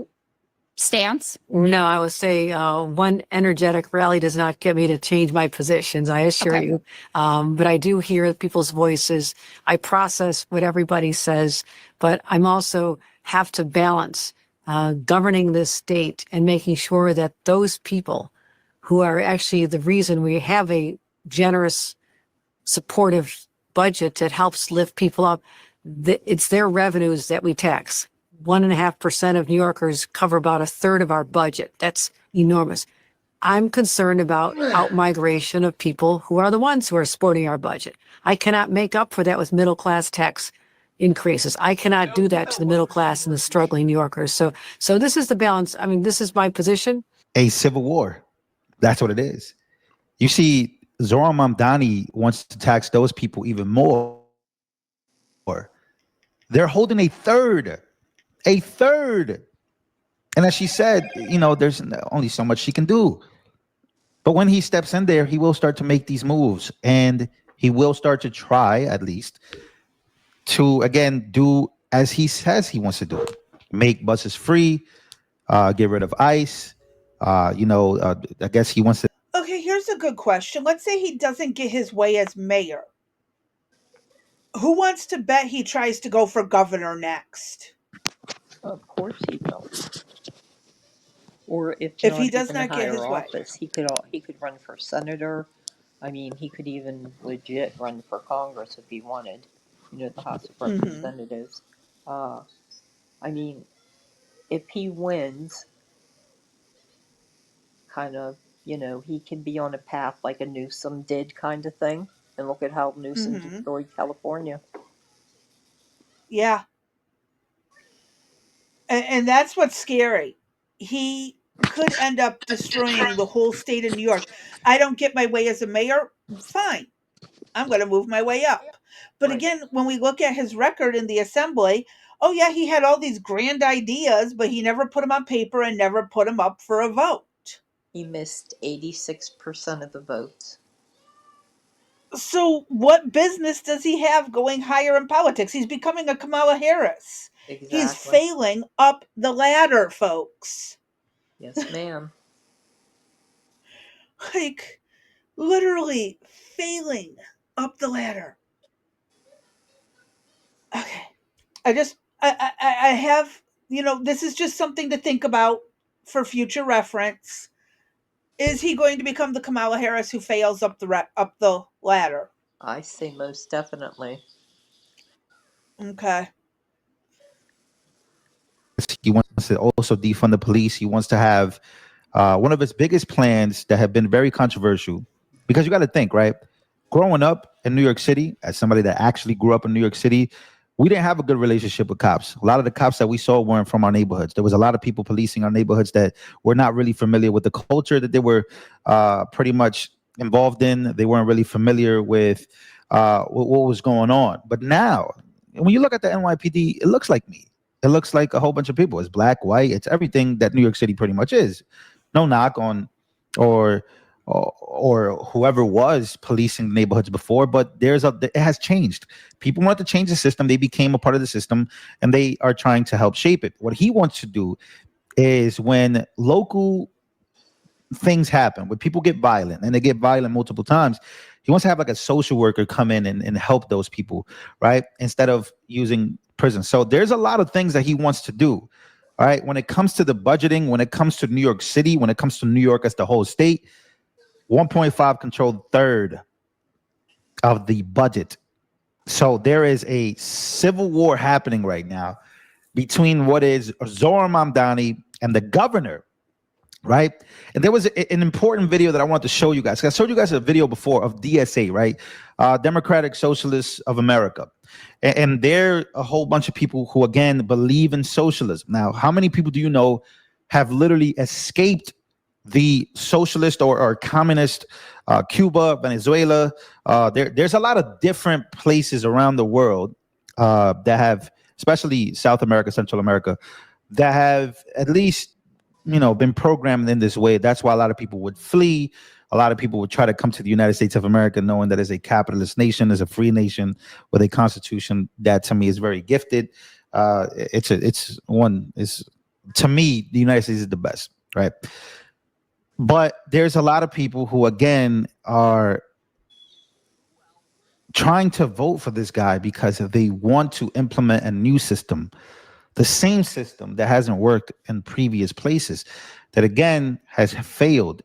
stance? No, I would say one energetic rally does not get me to change my positions, I assure you. But I do hear people's voices. I process what everybody says, but I'm also have to balance governing this state and making sure that those people who are actually the reason we have a generous, supportive budget that helps lift people up, it's their revenues that we tax. 1.5% of New Yorkers cover about a third of our budget. That's enormous. I'm concerned about out-migration of people who are the ones who are supporting our budget. I cannot make up for that with middle-class tax increases. I cannot do that to the middle class and the struggling New Yorkers. So this is the balance. I mean, this is my position. A civil war. That's what it is. You see, Zohran Mamdani wants to tax those people even more. They're holding a third. And as she said, there's only so much she can do. But when he steps in there, he will start to make these moves, and he will start to try, at least, to, again, do as he says he wants to do. Make buses free, get rid of ICE. I guess he wants to. Okay, here's a good question. Let's say he doesn't get his way as mayor. Who wants to bet he tries to go for governor next? Of course he will. Or if he does not get his way, office, he could run for senator. I mean, he could even legit run for Congress if he wanted. The House of Representatives. I mean, if he wins, kind of, he can be on a path like a Newsom did, kind of thing. And look at how Newsom destroyed California. Yeah. And that's what's scary. He could end up destroying the whole state of New York. I don't get my way as a mayor. Fine. I'm going to move my way up. But again, when we look at his record in the assembly, oh yeah, he had all these grand ideas, but he never put them on paper and never put them up for a vote. He missed 86% of the votes. So what business does he have going higher in politics? He's becoming a Kamala Harris. Exactly. He's failing up the ladder, folks. Yes, ma'am. Like, literally failing up the ladder. Okay. I have, this is just something to think about for future reference. Is he going to become the Kamala Harris who fails up the ladder? I say most definitely. Okay. He wants to also defund the police. He wants to have one of his biggest plans that have been very controversial, because you got to think, right? Growing up in New York City, as somebody that actually grew up in New York City, we didn't have a good relationship with cops. A lot of the cops that we saw weren't from our neighborhoods. There was a lot of people policing our neighborhoods that were not really familiar with the culture that they were pretty much involved in. They weren't really familiar with what was going on. But now, when you look at the NYPD, it looks like me. It looks like a whole bunch of people. It's black, white. It's everything that New York City pretty much is. No knock on or whoever was policing neighborhoods before, but it has changed. People want to change the system. They became a part of the system, and they are trying to help shape it. What he wants to do is, when local things happen, when people get violent, and they get violent multiple times, he wants to have like a social worker come in and help those people, right? Instead of using prison. So there's a lot of things that he wants to do. All right. When it comes to the budgeting, when it comes to New York City, when it comes to New York as the whole state, 1.5 controlled third of the budget. So there is a civil war happening right now between what is Zohran Mamdani and the governor right? And there was an important video that I wanted to show you guys. I showed you guys a video before of DSA, right? Democratic Socialists of America. And they're a whole bunch of people who, again, believe in socialism. Now, how many people do you know have literally escaped the socialist or communist Cuba, Venezuela? There's a lot of different places around the world that have, especially South America, Central America, that have at least been programmed in this way. That's why a lot of people would flee. A lot of people would try to come to the United States of America knowing that it's a capitalist nation, is a free nation with a constitution that to me is very gifted. To me, the United States is the best, right? But there's a lot of people who, again, are trying to vote for this guy because they want to implement a new system, the same system that hasn't worked in previous places, that again has failed.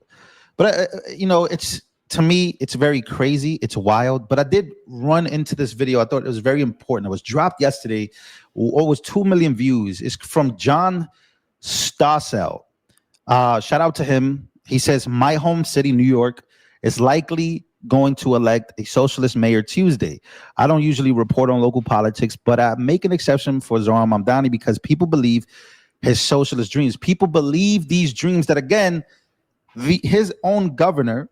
But it's, to me, it's very crazy. It's wild. But I did run into this video. I thought it was very important. It was dropped yesterday. Almost 2 million views. It's from John Stossel. Shout out to him. He says, my home city, New York, is likely going to elect a socialist mayor Tuesday. I don't usually report on local politics, but I make an exception for Zoran Mamdani because people believe his socialist dreams. People believe these dreams that, again, his own governor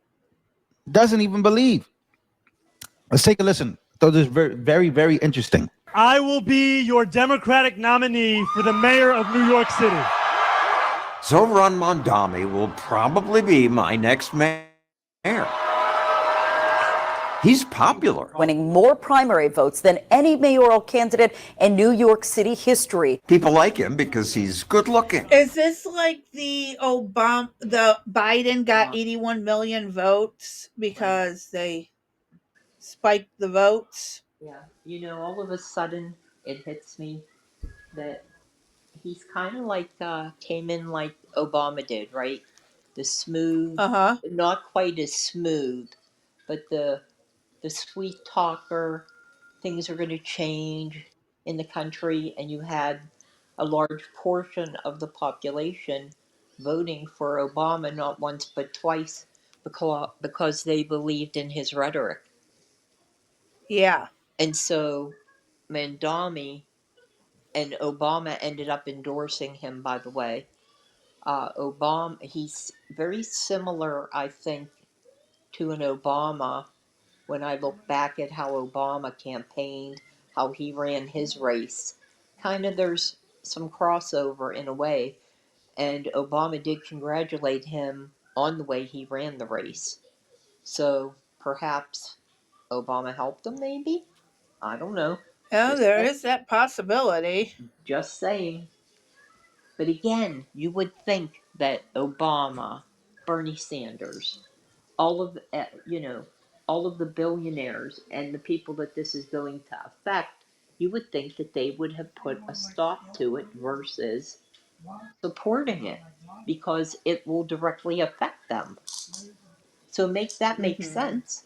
doesn't even believe. Let's take a listen. So this is very, very, very interesting. I will be your Democratic nominee for the mayor of New York City. Zoran Mamdani will probably be my next mayor. He's popular. Winning more primary votes than any mayoral candidate in New York City history. People like him because he's good looking. Is this like the Biden got 81 million votes because they spiked the votes? Yeah. All of a sudden it hits me that he's kind of like came in like Obama did, right? The smooth, not quite as smooth, but the sweet talker. Things are going to change in the country, and you had a large portion of the population voting for Obama not once but twice because they believed in his rhetoric. Yeah. And so Mamdani and Obama ended up endorsing him, by the way. Obama, he's very similar, I think, to an Obama when I look back at how Obama campaigned, how he ran his race. Kind of there's some crossover in a way. And Obama did congratulate him on the way he ran the race. So perhaps Obama helped him, maybe? I don't know. Oh, there is that possibility. Just saying. But again, you would think that Obama, Bernie Sanders, all of all of the billionaires and the people that this is going to affect, you would think that they would have put a stop to it versus supporting it because it will directly affect them. So that makes sense.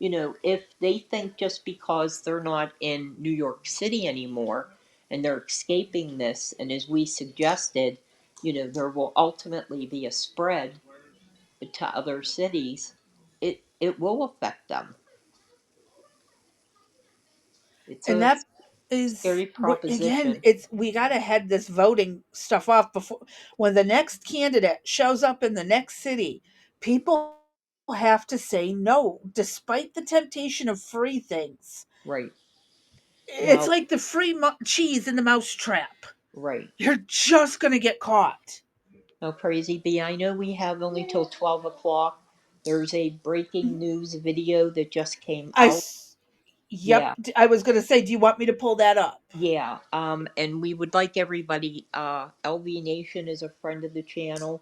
If they think just because they're not in New York City anymore and they're escaping this, and as we suggested, there will ultimately be a spread to other cities, it will affect them. And that is scary proposition. again, we got to head this voting stuff off before when the next candidate shows up in the next city. People have to say no despite the temptation of free things. Right. It's like the free cheese in the mousetrap. Right. You're just going to get caught. No, Crazy B, I know we have only till 12 o'clock. There's a breaking news video that just came out. Yep. Yeah. I was going to say, do you want me to pull that up? Yeah. And we would like everybody, LV Nation is a friend of the channel.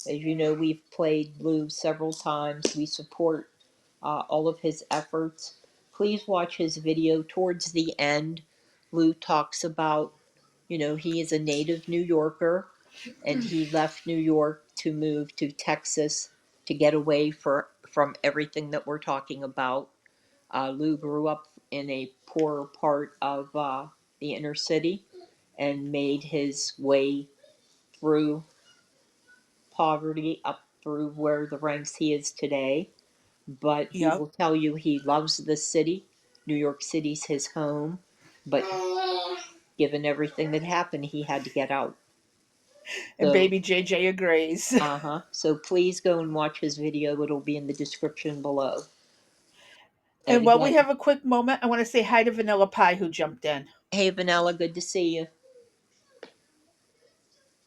As you know, we've played Lou several times. We support all of his efforts. Please watch his video. Towards the end, Lou talks about, he is a native New Yorker and he left New York to move to Texas to get away from everything that we're talking about. Lou grew up in a poorer part of the inner city and made his way through poverty up through where the ranks he is today. But he will tell you he loves the city. New York City's his home. But given everything that happened, he had to get out. And baby JJ agrees. Uh-huh. So please go and watch his video. It'll be in the description below. And while we have a quick moment, I want to say hi to Vanilla Pie who jumped in. Hey, Vanilla, good to see you.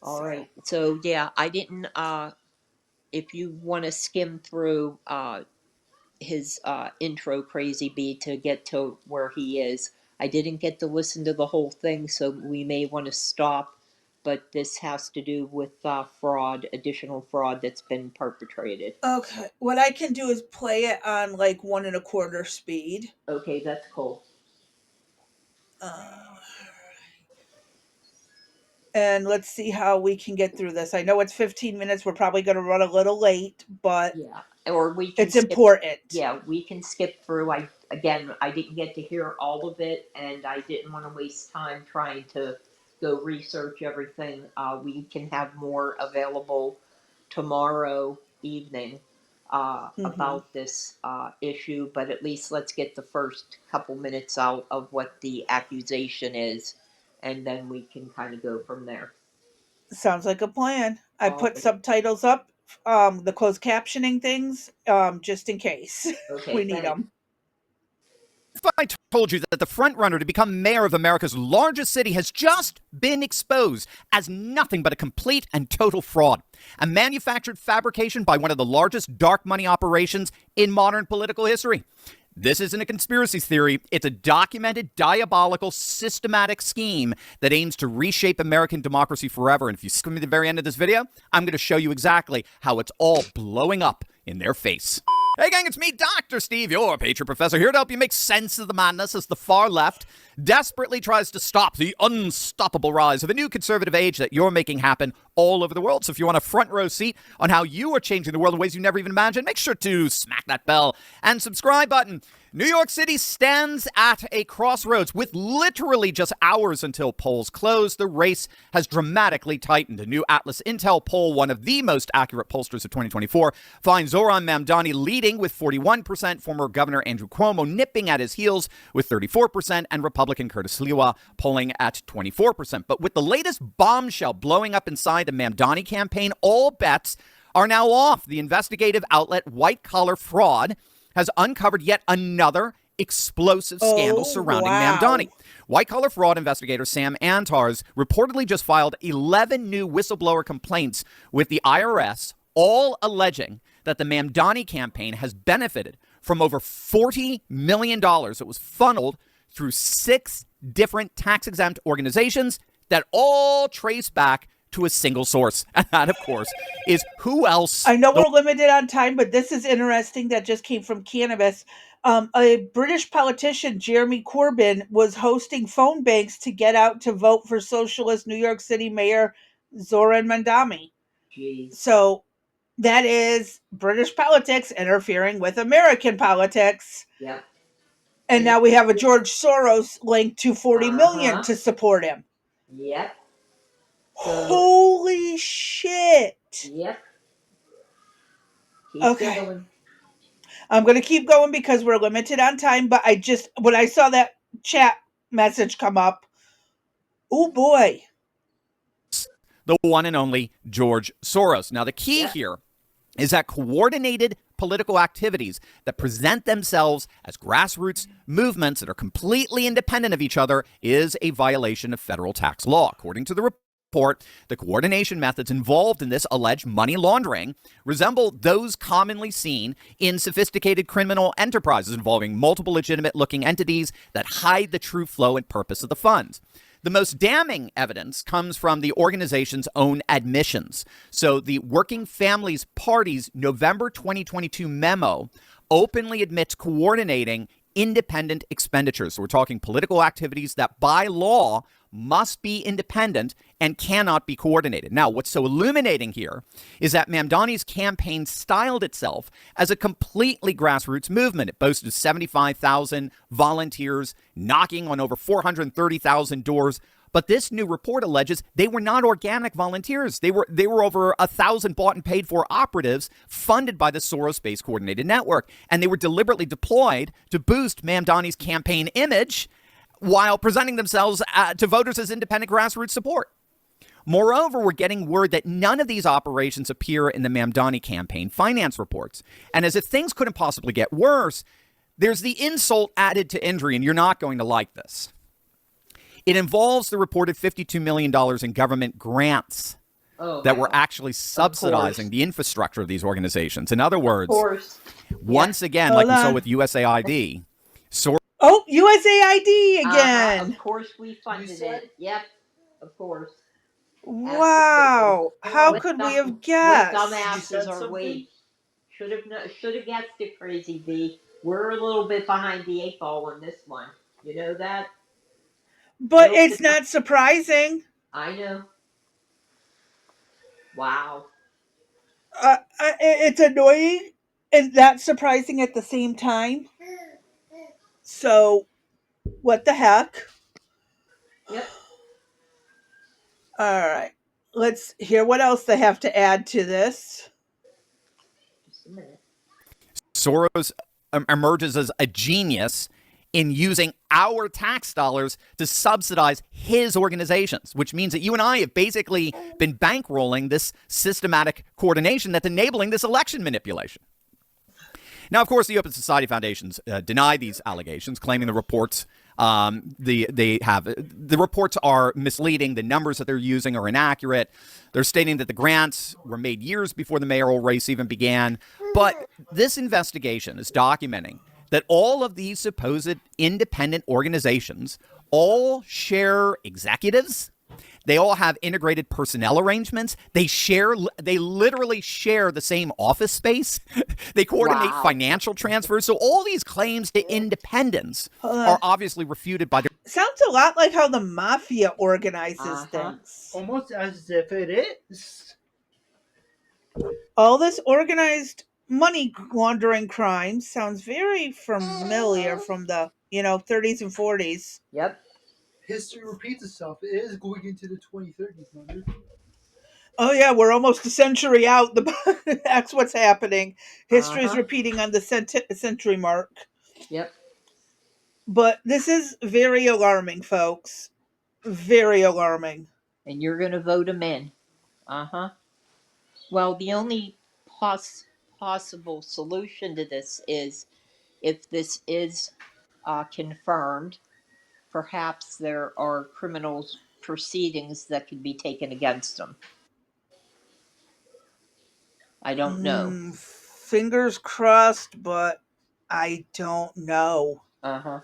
All right. So, yeah, I didn't, if you want to skim through his intro, Crazy Bee, to get to where he is, I didn't get to listen to the whole thing, so we may want to stop. But this has to do with fraud, additional fraud that's been perpetrated. Okay. What I can do is play it on like 1 1/4 speed. Okay, that's cool. And let's see how we can get through this. I know it's 15 minutes. We're probably going to run a little late, but yeah, or we can it's important. Yeah, we can skip through. I didn't get to hear all of it, and I didn't want to waste time trying to go research everything. We can have more available tomorrow evening about this issue, but at least let's get the first couple minutes out of what the accusation is, and then we can kind of go from there. Sounds like a plan. I put subtitles up, the closed captioning things, just in case we need them. If I told you that the frontrunner to become mayor of America's largest city has just been exposed as nothing but a complete and total fraud, a manufactured fabrication by one of the largest dark money operations in modern political history. This isn't a conspiracy theory. It's a documented, diabolical, systematic scheme that aims to reshape American democracy forever. And if you skim to the very end of this video, I'm going to show you exactly how it's all blowing up in their face. Hey gang, it's me, Dr. Steve, your Patriot Professor, here to help you make sense of the madness as the far left desperately tries to stop the unstoppable rise of a new conservative age that you're making happen all over the world. So if you want a front row seat on how you are changing the world in ways you never even imagined, make sure to smack that bell and subscribe button. New York City stands at a crossroads with literally just hours until polls close. The race has dramatically tightened. A new Atlas Intel poll, one of the most accurate pollsters of 2024, finds Zoran Mamdani leading with 41%, former Governor Andrew Cuomo nipping at his heels with 34%, and Republican Curtis Sliwa polling at 24%. But with the latest bombshell blowing up inside the Mamdani campaign, all bets are now off. The investigative outlet White Collar Fraud has uncovered yet another explosive scandal surrounding Mamdani. White-collar fraud investigator Sam Antars reportedly just filed 11 new whistleblower complaints with the IRS, all alleging that the Mamdani campaign has benefited from over $40 million that was funneled through 6 different tax-exempt organizations that all trace back to a single source. And that, of course, is who else? I know we're limited on time, but this is interesting that just came from Cannabis. A British politician, Jeremy Corbyn, was hosting phone banks to get out to vote for socialist New York City Mayor Zoran Mamdani. So that is British politics interfering with American politics. Yep. And now we have a George Soros linked to 40 million to support him. Yep. Holy shit. Yep. Keep Okay. going. I'm going to keep going because we're limited on time, but when I saw that chat message come up, oh boy. The one and only George Soros. Now, the key here is that coordinated political activities that present themselves as grassroots movements that are completely independent of each other is a violation of federal tax law. According to the report, the coordination methods involved in this alleged money laundering resemble those commonly seen in sophisticated criminal enterprises involving multiple legitimate-looking entities that hide the true flow and purpose of the funds. The most damning evidence comes from the organization's own admissions. So the Working Families Party's November 2022 memo openly admits coordinating independent expenditures. So we're talking political activities that by law must be independent and cannot be coordinated. Now, what's so illuminating here is that Mamdani's campaign styled itself as a completely grassroots movement. It boasted of 75,000 volunteers knocking on over 430,000 doors. But this new report alleges they were not organic volunteers. They were over 1,000 bought and paid for operatives funded by the Soros-based coordinated network. And they were deliberately deployed to boost Mamdani's campaign image while presenting themselves to voters as independent grassroots support. Moreover, we're getting word that none of these operations appear in the Mamdani campaign finance reports. And as if things couldn't possibly get worse, there's the insult added to injury, and you're not going to like this. It involves the reported $52 million in government grants that were actually subsidizing the infrastructure of these organizations. In other words, once again, like we saw with USAID, USAID again. Of course we funded it. Yep, of course. Wow. How could we have guessed? What dumbasses are we? Should have guessed it, Crazy B. We're a little bit behind the 8 ball on this one. You know that? But it's not surprising. I know. Wow. It's annoying and that's surprising at the same time. So, what the heck? Yep. All right. Let's hear what else they have to add to this. Just a minute. Soros emerges as a genius in using our tax dollars to subsidize his organizations, which means that you and I have basically been bankrolling this systematic coordination that's enabling this election manipulation. Now, of course, the Open Society Foundations deny these allegations, claiming the reports the reports are misleading. The numbers that they're using are inaccurate. They're stating that the grants were made years before the mayoral race even began. But this investigation is documenting that all of these supposed independent organizations all share executives. They all have integrated personnel arrangements. They literally share the same office space. They coordinate financial transfers. So all these claims to independence are obviously refuted by their... Sounds a lot like how the mafia organizes things. Almost as if it is. All this organized money laundering crime sounds very familiar from the, 30s and 40s. Yep. History repeats itself. It is going into the 2030s, Mother. Oh yeah, we're almost a century out. That's what's happening. History is repeating on the century mark. Yep. But this is very alarming, folks. Very alarming. And you're going to vote him in. Well, the only possible solution to this is if this is confirmed, perhaps there are criminal proceedings that could be taken against them. I don't know. Fingers crossed, but I don't know. Uh-huh.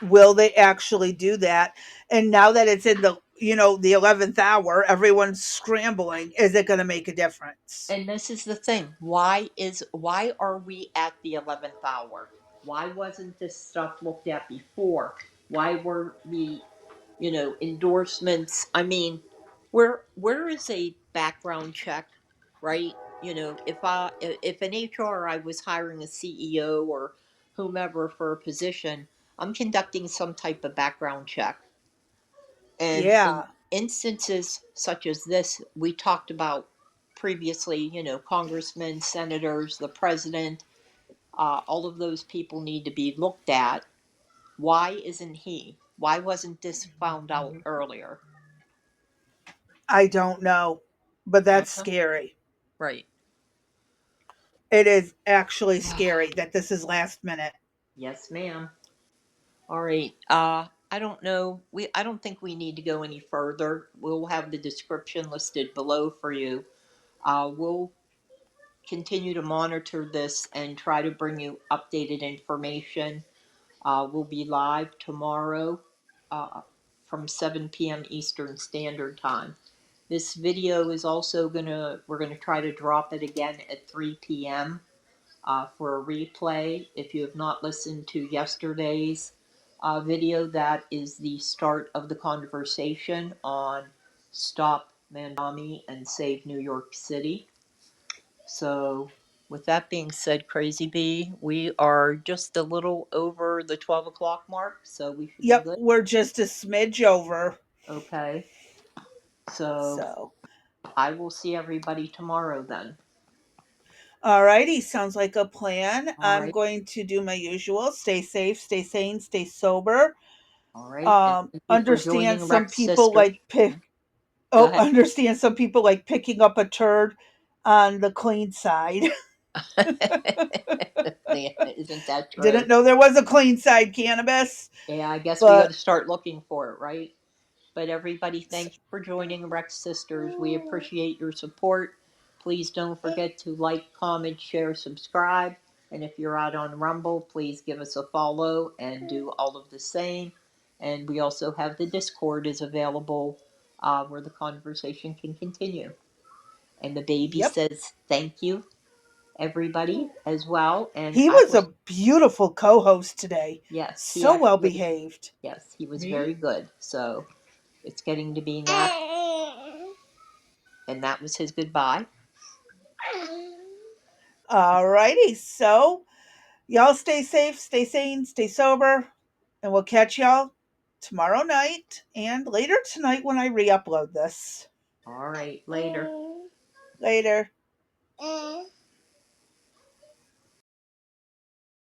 Will they actually do that? And now that it's in the, the 11th hour, everyone's scrambling. Is it going to make a difference? And this is the thing. Why are we at the 11th hour? Why wasn't this stuff looked at before? Why were the, endorsements? I mean, where is a background check, right? If an HR I was hiring a CEO or whomever for a position, I'm conducting some type of background check. And in instances such as this, we talked about previously, congressmen, senators, the president, all of those people need to be looked at. Why isn't he? Why wasn't this found out earlier? I don't know, but that's scary. Right. It is actually scary that this is last minute. Yes, ma'am. All right. I don't know. I don't think we need to go any further. We'll have the description listed below for you. We'll continue to monitor this and try to bring you updated information. We'll be live tomorrow from 7 p.m. Eastern Standard Time. This video is also we're gonna try to drop it again at 3 p.m. For a replay. If you have not listened to yesterday's video, that is the start of the conversation on Stop Mamdani and Save New York City. So with that being said, Crazy Bee, we are just a little over the 12 o'clock mark, so we should be good. We're just a smidge over. Okay. So I will see everybody tomorrow then. Alrighty, sounds like a plan. All I'm right. going to do my usual. Stay safe, stay sane, stay sober. All right. And thank you for Understand joining some Rex people Sisters. like pick. Go Oh, ahead. understand some people like picking up a turd on the clean side. Isn't that true? Didn't know there was a clean side cannabis. Yeah, I guess we got But to start looking for it, right? But everybody, thank you for joining Rex Sisters. We appreciate your support. Please don't forget to like, comment, share, subscribe. And if you're out on Rumble, please give us a follow and do all of the same. And we also have the Discord is available where the conversation can continue. And the baby says thank you, everybody, as well. And he I was will. a beautiful co-host today. Yes, he So well actually. behaved. Yes, he was very good. So it's getting to be that. And that was his goodbye. Alrighty, so y'all stay safe, stay sane, stay sober, and we'll catch y'all tomorrow night and later tonight when I re-upload this. All right, later. Later.